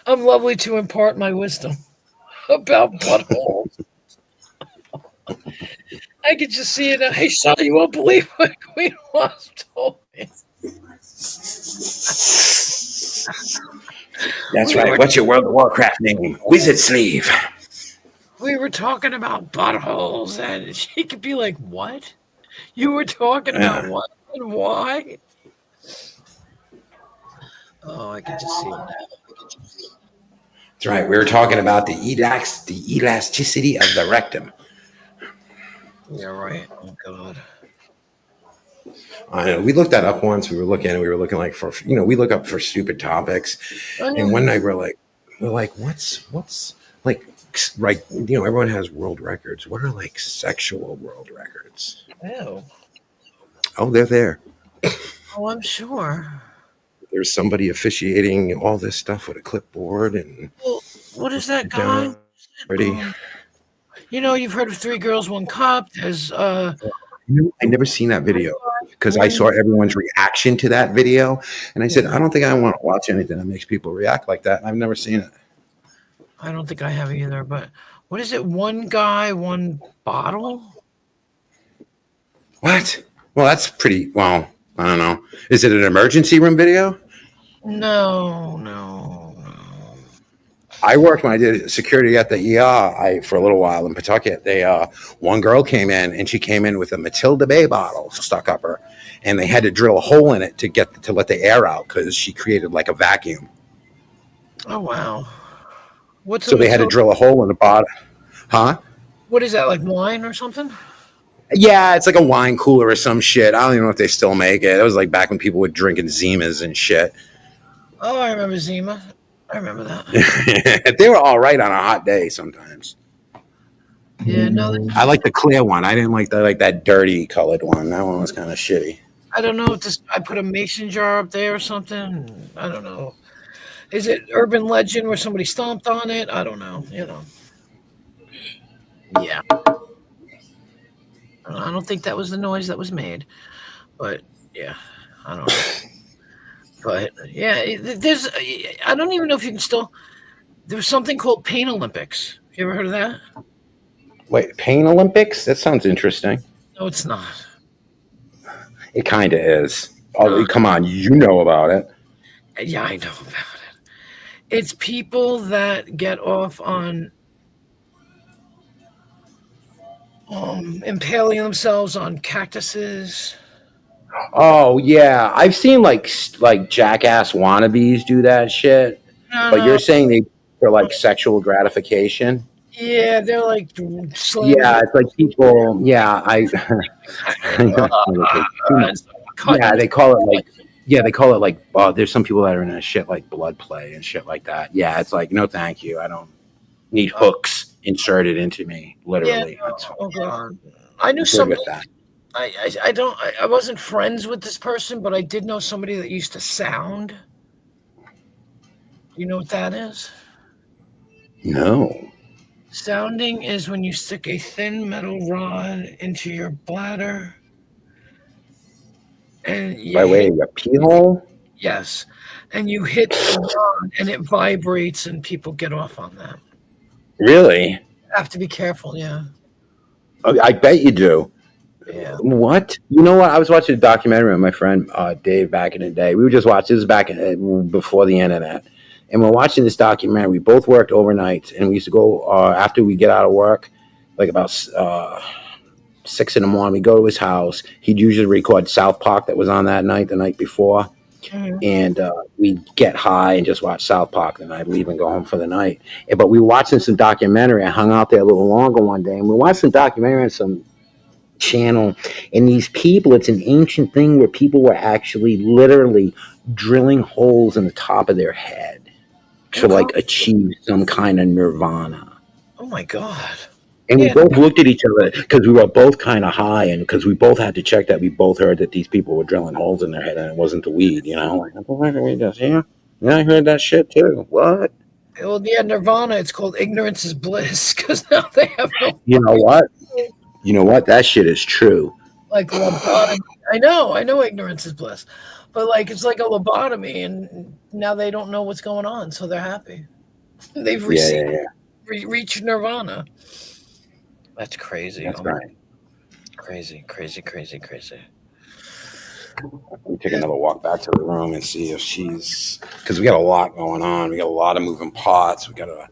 I'm lovely to impart my wisdom about buttholes. I could just see it. Hey, son, you won't believe what Queen Wasp told me. That's We right. were What's your World of Warcraft name? Wizard Sleeve. we were talking about buttholes, and she could be like, "What? You were talking about Yeah. what and why?" Oh, I could just see it now. That's right. We were talking about the elasticity of the rectum. Yeah, right. Oh God. I know. We looked that up once. We were looking like for, we look up for stupid topics. Oh, And one yeah. night we're like, what's like, right? Everyone has world records. What are like sexual world records? Ew. Oh, they're there. Oh, I'm sure. There's somebody officiating all this stuff with a clipboard and Well, what is that guy? down already. You've heard of Three Girls, One Cup. There's I never seen that video because I one. saw everyone's reaction to that video, and I said, Yeah, I don't think I want to watch anything that makes people react like that. And I've never seen it. I don't think I have either. But what is it? One guy, one bottle. What? Well, that's pretty. Well, I don't know. Is it an emergency room video? No, no, no. I worked when I did security at the ER for a little while in Pawtucket. One girl came in and she came in with a Matilda Bay bottle stuck up her, and they had to drill a hole in it to let the air out because she created like a vacuum. Oh wow. What's a So they had to Matilda? drill a hole in the bottom. Huh? What is that, like wine or something? Yeah, it's like a wine cooler or some shit. I don't even know if they still make it. It was like back when people were drinking Zimas and shit. Oh, I remember Zima. I remember that. They were all right on a hot day sometimes. Yeah, no, I like the clear one. I didn't like that dirty colored one. That one was kind of shitty. I don't know if I put a mason jar up there or something. I don't know. Is it urban legend where somebody stomped on it? I don't know. Yeah. I don't think that was the noise that was made. But yeah, I don't know. But yeah, I don't even know if you can still. There's something called Pain Olympics. You ever heard of that? Wait, Pain Olympics? That sounds interesting. No, it's not. It kind of is. Oh, come on, you know about it. Yeah, I know about it. It's people that get off on impaling themselves on cactuses. Oh yeah, I've seen like jackass wannabes do that shit. No, But no. you're saying they for like sexual gratification? Yeah, they're like slamming. Yeah, it's like people. Yeah, yeah, they call it like. Yeah, they call it like. There's some people that are into shit like blood play and shit like that. Yeah, it's like no, thank you. I don't need hooks inserted into me. Literally, Yeah, that's oh god. I knew good somebody. with that. I wasn't friends with this person, but I did know somebody that used to sound. Do you know what that is? No. Sounding is when you stick a thin metal rod into your bladder and By way of a pee hole? yes, and you hit the rod and it vibrates and people get off on that. Really? Have to be careful, yeah. I bet you do. Yeah. What? You know what? I was watching a documentary with my friend Dave back in the day. We were just watching. This is back before the internet, and we're watching this documentary. We both worked overnight, and we used to go after we get out of work, like about 6 in the morning. We go to his house. He'd usually record South Park that was on that night, the night before, and we'd get high and just watch South Park, and I'd leave and go home for the night. But we were watching some documentary. I hung out there a little longer one day, and we watched some documentary on some channel, and these people, it's an ancient thing where people were actually literally drilling holes in the top of their head to like achieve some kind of nirvana. Oh my god. And we both looked at each other because we were both kind of high, and because we both had to check that we both heard that these people were drilling holes in their head and it wasn't the weed, like, what did we just hear? Yeah, I heard that shit too. What? Well, yeah, Nirvana. It's called ignorance is bliss because now they have no You know what? You know what? That shit is true. like lobotomy. I know ignorance is bliss, but like it's like a lobotomy, and now they don't know what's going on, so they're happy. They've Yeah, yeah, yeah. reached nirvana. That's crazy. That's Oh my, right. crazy, crazy, crazy, crazy. Let me take another walk back to the room and see if she's, because we got a lot going on. We got a lot of moving parts. We got to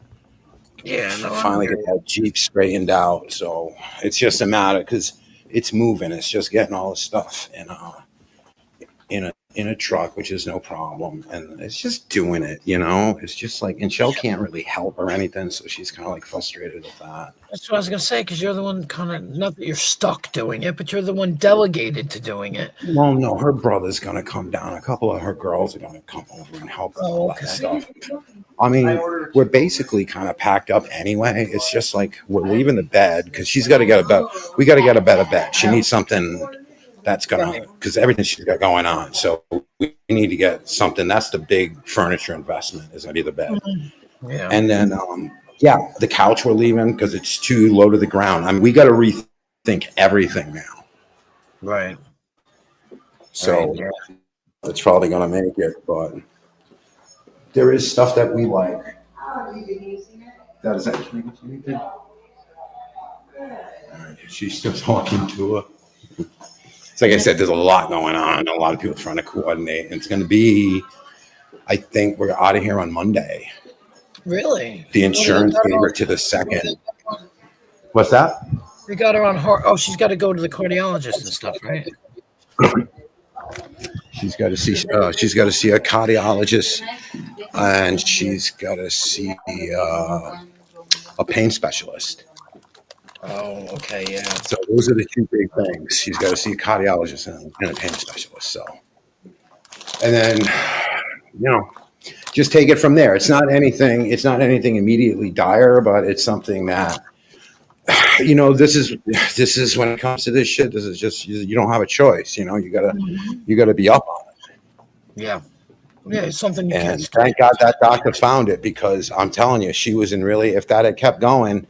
Yeah, no, I'm finally get that Jeep straightened out. So it's just a matter because it's moving. It's just getting all the stuff in a truck, which is no problem, and it's just doing it. It's just like, and Shell can't really help or anything, so she's kind of like frustrated with that. That's what I was gonna say because you're the one kind of not that you're stuck doing it, but you're the one delegated to doing it. Well, no, her brother's gonna come down. A couple of her girls are gonna come over and help with all that stuff. I mean, we're basically kind of packed up anyway. It's just like we're leaving the bed because she's got to get a bed. We got to get a better bed. She needs something that's gonna, because everything she's got going on. So we need to get something. That's the big furniture investment, is gonna be the bed. Yeah. And then yeah, the couch we're leaving because it's too low to the ground. I mean, we got to rethink everything now. Right. So Right, yeah. it's probably gonna make it, but there is stuff that we like. That is actually anything. She's still talking to her. It's like I said, there's a lot going on. A lot of people trying to coordinate. And it's going to be, I think we're out of here on Monday. Really? The insurance gave her to the second. What's that? They got her on heart. Oh, she's got to go to the cardiologist and stuff, right? She's got to see. She's got to see a cardiologist, and she's got to see a pain specialist. Oh, okay, yeah. So those are the two big things. She's got to see a cardiologist and a pain specialist. So, and then, just take it from there. It's not anything. It's not anything immediately dire, but it's something that, this is when it comes to this shit. This is just, you don't have a choice. You gotta be up on it. Yeah. Yeah, it's something you And can't. thank God that doctor found it, because I'm telling you, she was in really. If that had kept going,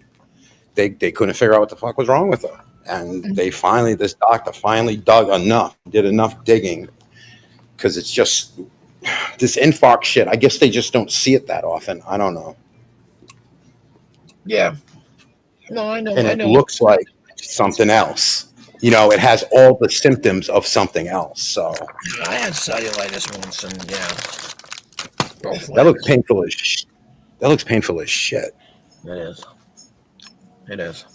they couldn't figure out what the fuck was wrong with her. And this doctor finally did enough digging, because it's just this infarct shit. I guess they just don't see it that often. I don't know. Yeah. No, I know. And I it know. looks like something else. It has all the symptoms of something else. So I had cellulitis once, and both that looks legs. painful as that looks painful as shit. It is. It is.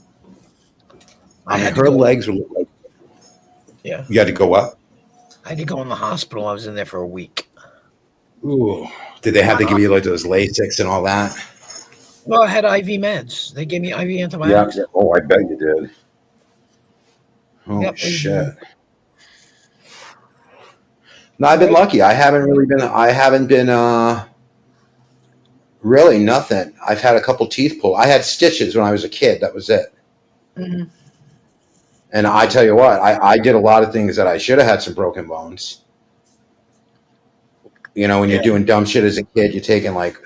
I mean, had to her go- legs were like. Yeah. You had to go up. I had to go in the hospital. I was in there for a week. Ooh. Did they have to give you like those Lasix and all that? Well, I had IV meds. They gave me IV antibiotics. Yeah. Oh, I bet you did. Oh Yep, shit. No, I've been lucky. I haven't been really nothing. I've had a couple teeth pulled. I had stitches when I was a kid. That was it. Mhm. And I tell you what, I did a lot of things that I should have had some broken bones. When you're doing dumb shit as a kid, you're taking like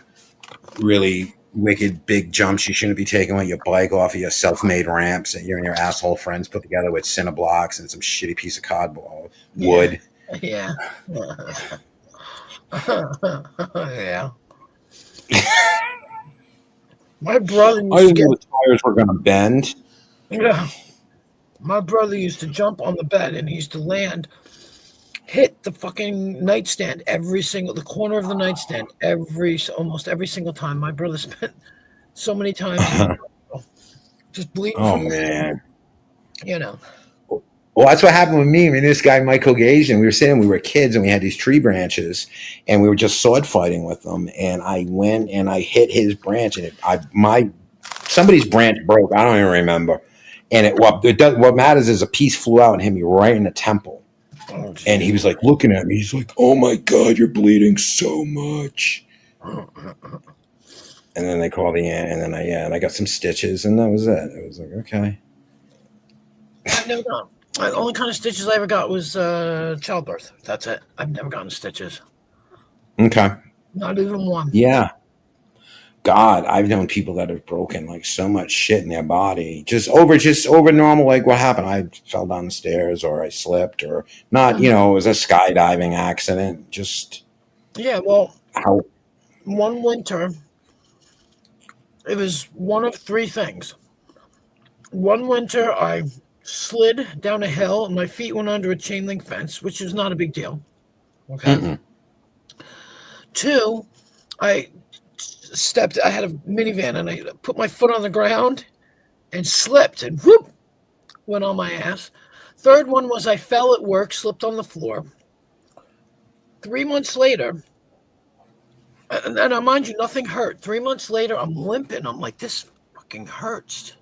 really wicked big jumps you shouldn't be taking with your bike off of your self-made ramps that you and your asshole friends put together with cinder blocks and some shitty piece of cardboard wood. Yeah. Yeah. My brother I used to knew get. the tires were going to bend. Yeah. My brother used to jump on the bed and he used to hit the fucking nightstand the corner of the nightstand almost every single time. My brother spent so many times just bleeding. Oh man. Well, that's what happened with me. I mean, this guy, Michael Gage, and we were kids and we had these tree branches and we were just sword fighting with them. And I went and I hit his branch and somebody's branch broke. I don't even remember. And what matters is a piece flew out and hit me right in the temple. Oh, and he was like looking at me. He's like, "Oh my God, you're bleeding so much." And then they called the aunt, and then I got some stitches, and that was it. It was like, okay. I've never gotten. The only kind of stitches I ever got was childbirth. That's it. I've never gotten stitches. Okay. Not even one. Yeah. God, I've known people that have broken like so much shit in their body just over normal. Like what happened? I fell down the stairs, or I slipped, or not. Mhm. It was a skydiving accident. Just Yeah, well, how? one winter, it was one of three things. One winter, I slid down a hill and my feet went under a chain link fence, which is not a big deal. Okay. Mm-mm. Two, I I had a minivan and I put my foot on the ground and slipped and whoop, went on my ass. Third one was I fell at work, slipped on the floor. 3 months later, and mind you, nothing hurt. 3 months later, I'm limping. I'm like, this fucking hurts.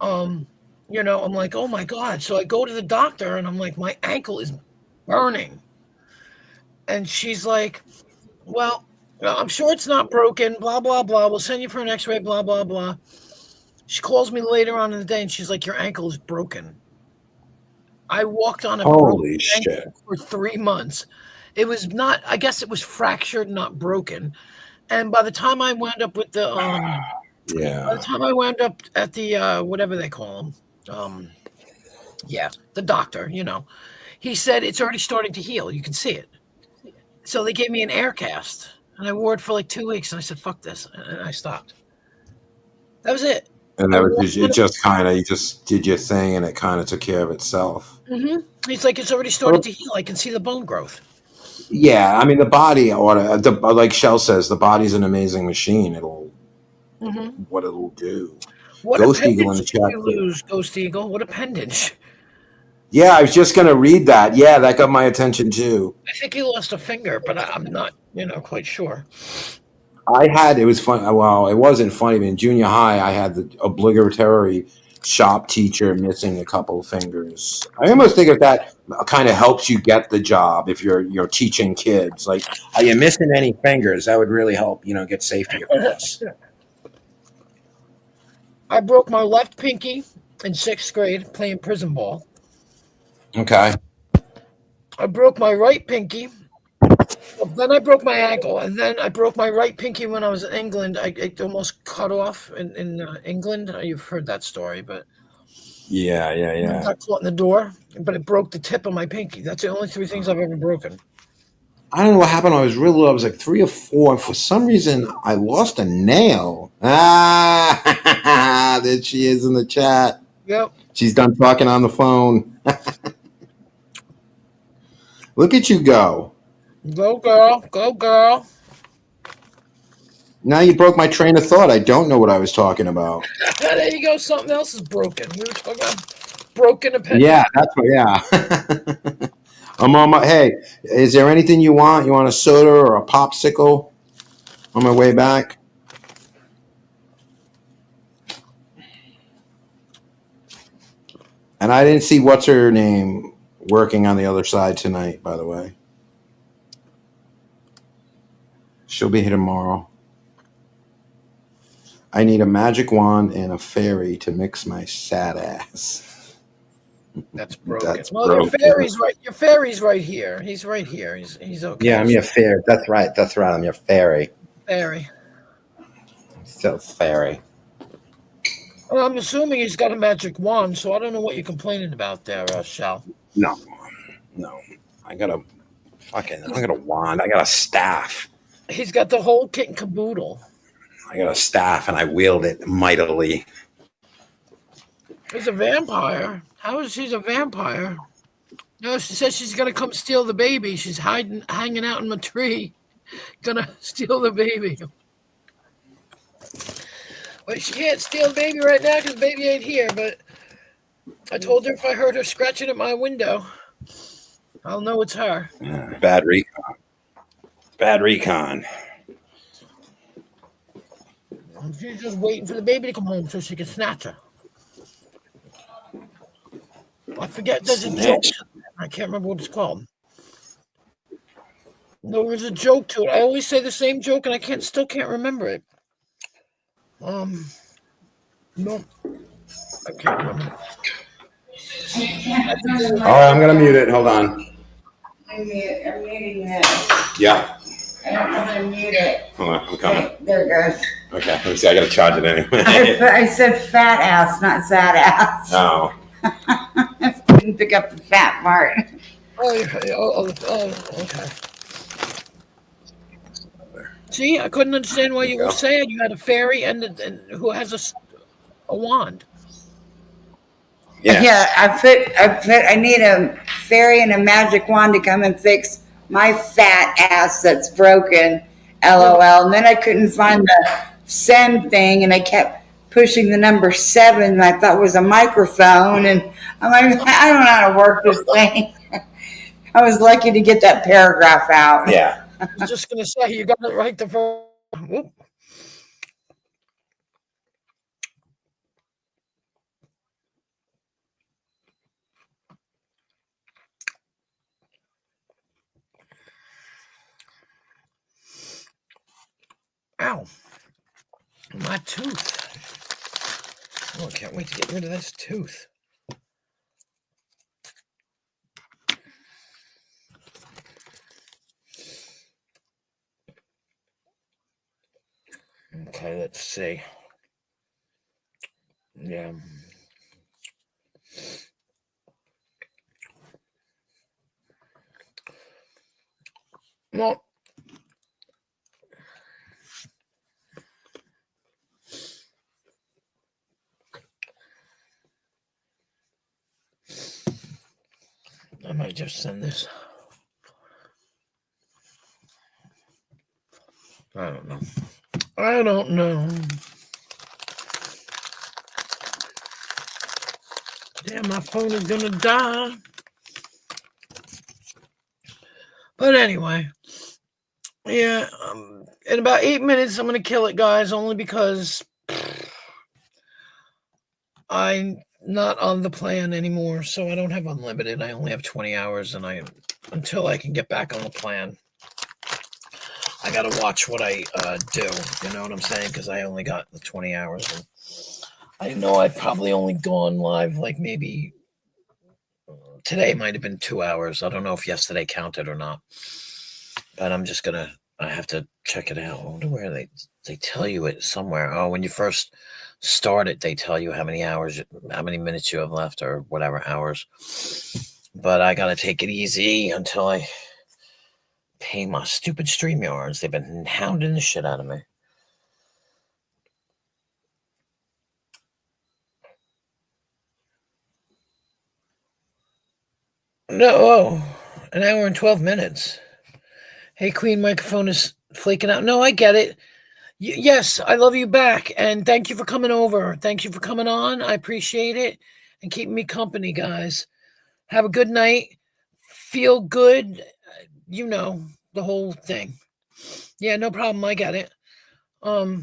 I'm like, oh my God. So I go to the doctor and I'm like, my ankle is burning. And she's like, well, I'm sure it's not broken, blah, blah, blah. We'll send you for an x-ray, blah, blah, blah. She calls me later on in the day and she's like, your ankle is broken. I walked on a broken Holy ankle shit! for 3 months. It was not, I guess it was fractured, not broken. And by the time I wound up with by the Yeah. time I wound up at the, whatever they call them, the doctor, he said it's already starting to heal. You can see it. So they gave me an air cast and I wore it for like 2 weeks and I said, fuck this. And I stopped. That was it. And I that was walked it. Just kind of you just did your thing, and it kind of took care of itself. He's like, it's already started to heal. I can see the bone growth. Yeah, I mean the body like Shell says, the body's an amazing machine. It'll what it'll do. What Ghost Eagle in appendage the did chat. you lose, Ghost Eagle? What appendage? Yeah, I was just gonna read that. Yeah, that got my attention too. I think he lost a finger, but I'm not, quite sure. It was fun. Well, it wasn't funny. But in junior high, I had the obligatory shop teacher missing a couple of fingers. I almost think if that kind of helps you get the job if you're teaching kids. Like, are you missing any fingers? That would really help. Get safety across. I broke my left pinky in 6th grade playing prison ball. Okay. I broke my right pinky. Then I broke my ankle, and then I broke my right pinky when I was in England. I almost cut off in England. You've heard that story, but Yeah. I got caught in the door, but it broke the tip of my pinky. That's the only three things I've ever broken. I don't know what happened. I was real little. I was like 3 or 4. For some reason, I lost a nail. Ah, there she is in the chat. Yep. She's done talking on the phone. Look at you go. Go, girl. Go, girl. Now you broke my train of thought. I don't know what I was talking about. There you go. Something else is broken. We were talking about broken appendix. Yeah, that's what. Yeah. I'm on my. Hey, is there anything you want? You want a soda or a popsicle? On my way back. And I didn't see what's her name working on the other side tonight. By the way, she'll be here tomorrow. I need a magic wand and a fairy to mix my sad ass. That's broken. That's well, broken. Your fairy's right here. He's right here. He's okay. Yeah, I'm your fairy. That's right. I'm your fairy. Fairy. So fairy. Well, I'm assuming he's got a magic wand, so I don't know what you're complaining about there, Shal. No. I got a wand. I got a staff. He's got the whole kit and caboodle. I got a staff and I wield it mightily. He's a vampire. How is she a vampire? No, she says she's gonna come steal the baby. She's hanging out in my tree, gonna steal the baby. But she can't steal the baby right now because the baby ain't here. But I told her if I heard her scratching at my window, I'll know it's her. Bad recon. Bad recon. She's just waiting for the baby to come home so she can snatch her. I forget. There's a joke. I can't remember what it's called. No, there's a joke to it. I always say the same joke, and I still can't remember it. No, I can't remember. All right, I'm gonna mute it. Hold on. I'm muting this. Yeah. I don't know how to mute it. Hold on, I'm coming. Okay, there it goes. Okay, let me see. I gotta charge it anyway. I said fat ass, not sad ass. Oh, Didn't pick up the fat part. Okay. See, I couldn't understand why There you you were go. saying you had a fairy and who has a wand. yeah. Yeah, I need a fairy and a magic wand to come and fix my fat ass that's broken. LOL. And then I couldn't find the send thing, and I kept pushing the number 7, and I thought it was a microphone, and I'm like, I don't know how to work this thing. I was lucky to get that paragraph out. Yeah. I was just gonna say you got it right the first. Whoop. Ow. My tooth. Oh, I can't wait to get rid of this tooth. Okay, let's see. Yeah. Well, I might just send this. I don't know. I don't know. Damn, my phone is gonna die. But anyway, yeah, in about 8 minutes, I'm gonna kill it, guys, only because I'm not on the plan anymore, so I don't have unlimited. I only have 20 hours, and until I can get back on the plan, I gotta watch what I do. You know what I'm saying? Because I only got the 20 hours, and I know I've probably only gone live like maybe today might have been 2 hours. I don't know if yesterday counted or not, but I have to check it out. I wonder where they tell you it somewhere. Oh, when you first start it, they tell you how many minutes you have left, or whatever hours. But I gotta take it easy until I pay my stupid StreamYards. They've been hounding the shit out of me. No, an hour and 12 minutes. Hey, Queen, microphone is flaking out. No, I get it. Yes, I love you back, and thank you for coming over. Thank you for coming on. I appreciate it, and keeping me company, guys. Have a good night. Feel good. You know, the whole thing. Yeah, no problem. I get it. No,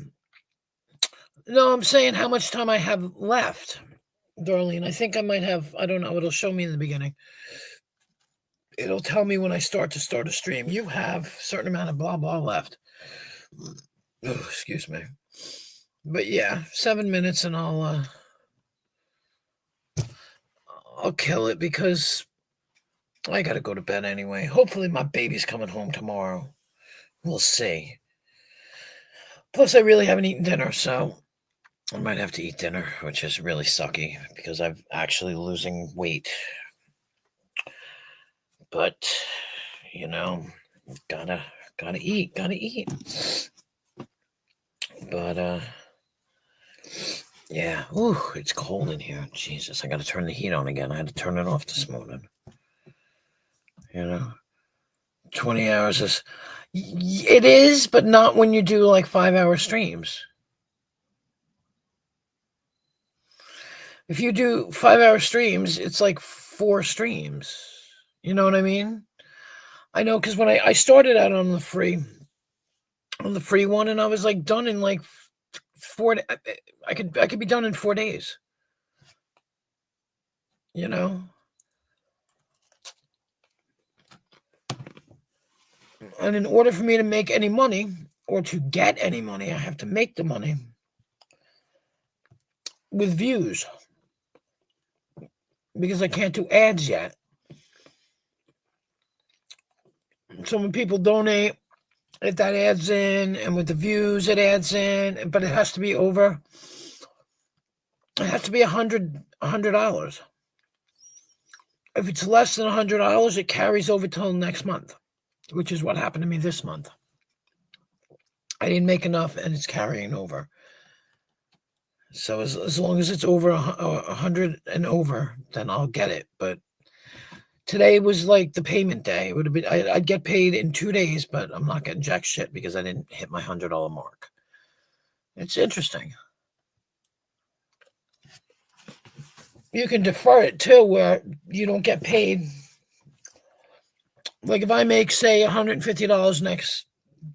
I'm saying how much time I have left, Darlene. I think I might have, I don't know, it'll show me in the beginning. It'll tell me when I start a stream. You have a certain amount of blah blah left. Oh, excuse me. But yeah, 7 minutes and I'll kill it, because I gotta go to bed anyway. Hopefully my baby's coming home tomorrow. We'll see. Plus I really haven't eaten dinner, so I might have to eat dinner, which is really sucky because I'm actually losing weight. But you know, gotta eat. But yeah. Ooh, it's cold in here. Jesus, I gotta turn the heat on again. I had to turn it off this morning. 20 hours is, it is, but not when you do like 5-hour streams. If you do 5-hour streams, it's like 4 streams. You know what I mean? I know, because when I started out on the free one, and I was like done in like 4. I could be done in 4 days. You know. And in order for me to make any money, or to get any money, I have to make the money with views, because I can't do ads yet. So when people donate if that adds in, and with the views it adds in, but it has to be over. It has to be $100. If it's less than $100, it carries over till next month, which is what happened to me this month. I didn't make enough, and it's carrying over. So as long as it's over 100 and over, then I'll get it. But today was like the payment day. It would have been I'd get paid in 2 days, but I'm not getting jack shit because I didn't hit my $100 mark. It's interesting. You can defer it too, where you don't get paid. Like if I make, say, $150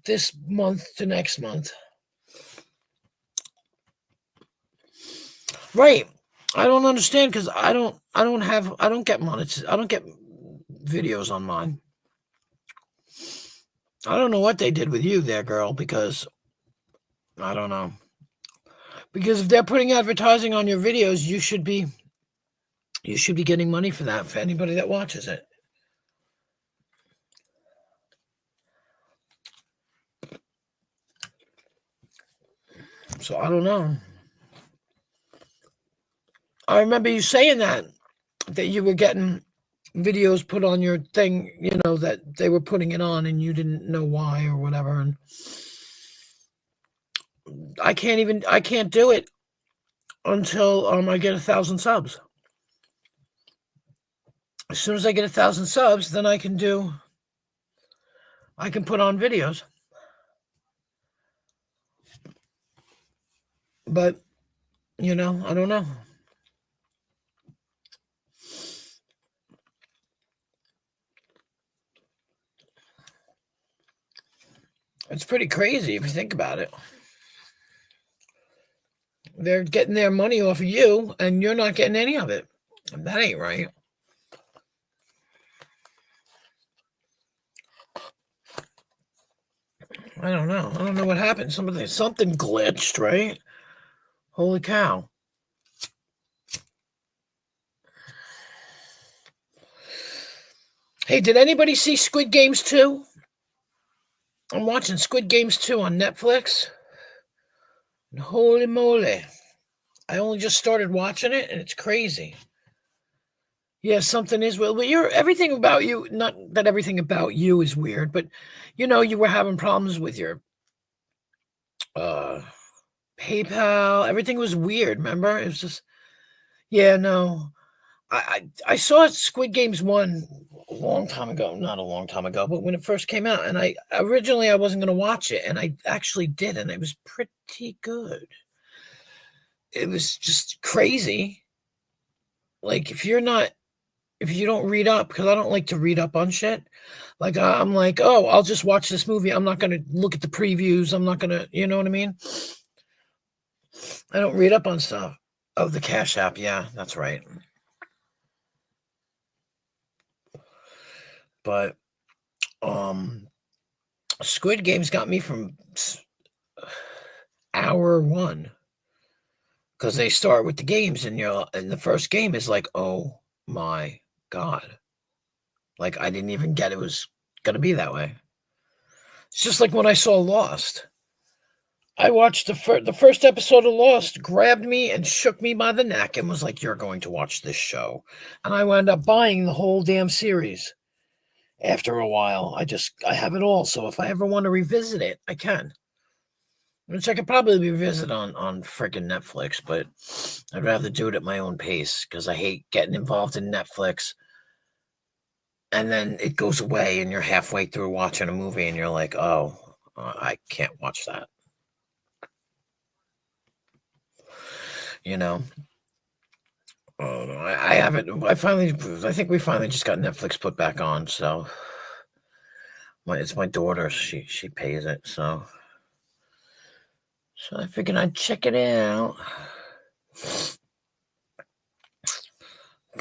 this month to next month. Right. I don't understand because I don't get monetized. I don't get videos on mine. I don't know what they did with you there, girl, because I don't know. Because if they're putting advertising on your videos, you should be getting money for that, for anybody that watches it. So I don't know. I remember you saying that you were getting videos put on your thing, that they were putting it on and you didn't know why or whatever. And I can't do it until I get 1,000 subs. As soon as I get 1,000 subs, then I can put on videos. But, I don't know. It's pretty crazy if you think about it. They're getting their money off of you, and you're not getting any of it. That ain't right. I don't know. I don't know what happened. Something glitched, right? Holy cow. Hey, did anybody see Squid Games 2? I'm watching Squid Games 2 on Netflix. And holy moly. I only just started watching it, and it's crazy. Yeah, something is weird. Well, everything about you, not that everything about you is weird, but you were having problems with your PayPal. Everything was weird, remember? It was just, yeah, no. I saw Squid Games 1 a long time ago. Not a long time ago, but when it first came out. And I wasn't going to watch it, and I actually did, and it was pretty good. It was just crazy. Like, if you don't read up, because I don't like to read up on shit. Like, I'm like, oh, I'll just watch this movie. I'm not going to look at the previews. I'm not going to, you know what I mean? I don't read up on stuff. Oh, the Cash App. Yeah, that's right. But Squid Games got me from hour 1, because they start with the games, and the first game is like, oh my God, like I didn't even get it was gonna be that way. It's just like when I saw Lost. I watched the first episode of Lost, grabbed me and shook me by the neck and was like, "You're going to watch this show," and I wound up buying the whole damn series. After a while, I have it all. So if I ever want to revisit it, I can. Which I could probably revisit on freaking Netflix, but I'd rather do it at my own pace because I hate getting involved in Netflix. And then it goes away and you're halfway through watching a movie and you're like, oh, I can't watch that. I haven't. I think we finally just got Netflix put back on. So it's my daughter. She pays it. So I figured I'd check it out.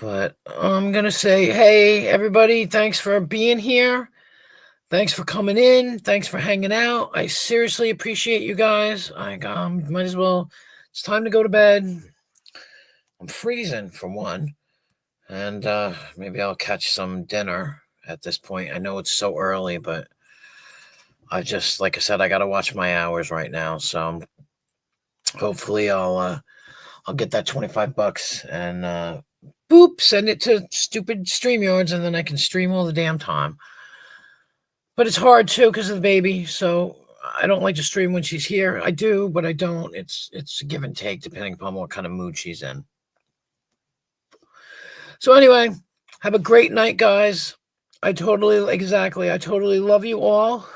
But I'm going to say, hey, everybody, thanks for being here. Thanks for coming in. Thanks for hanging out. I seriously appreciate you guys. I might as well. It's time to go to bed. I'm freezing for one. And maybe I'll catch some dinner at this point. I know it's so early, but I just, like I said, I got to watch my hours right now. So hopefully I'll get that $25 and boop, send it to stupid StreamYards, and then I can stream all the damn time. But it's hard too because of the baby. So I don't like to stream when she's here. I do, but I don't. It's a give and take depending upon what kind of mood she's in. So anyway, have a great night, guys. I totally love you all.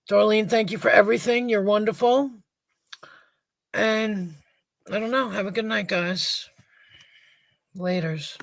Darlene, thank you for everything. You're wonderful. And I don't know. Have a good night, guys. Laters.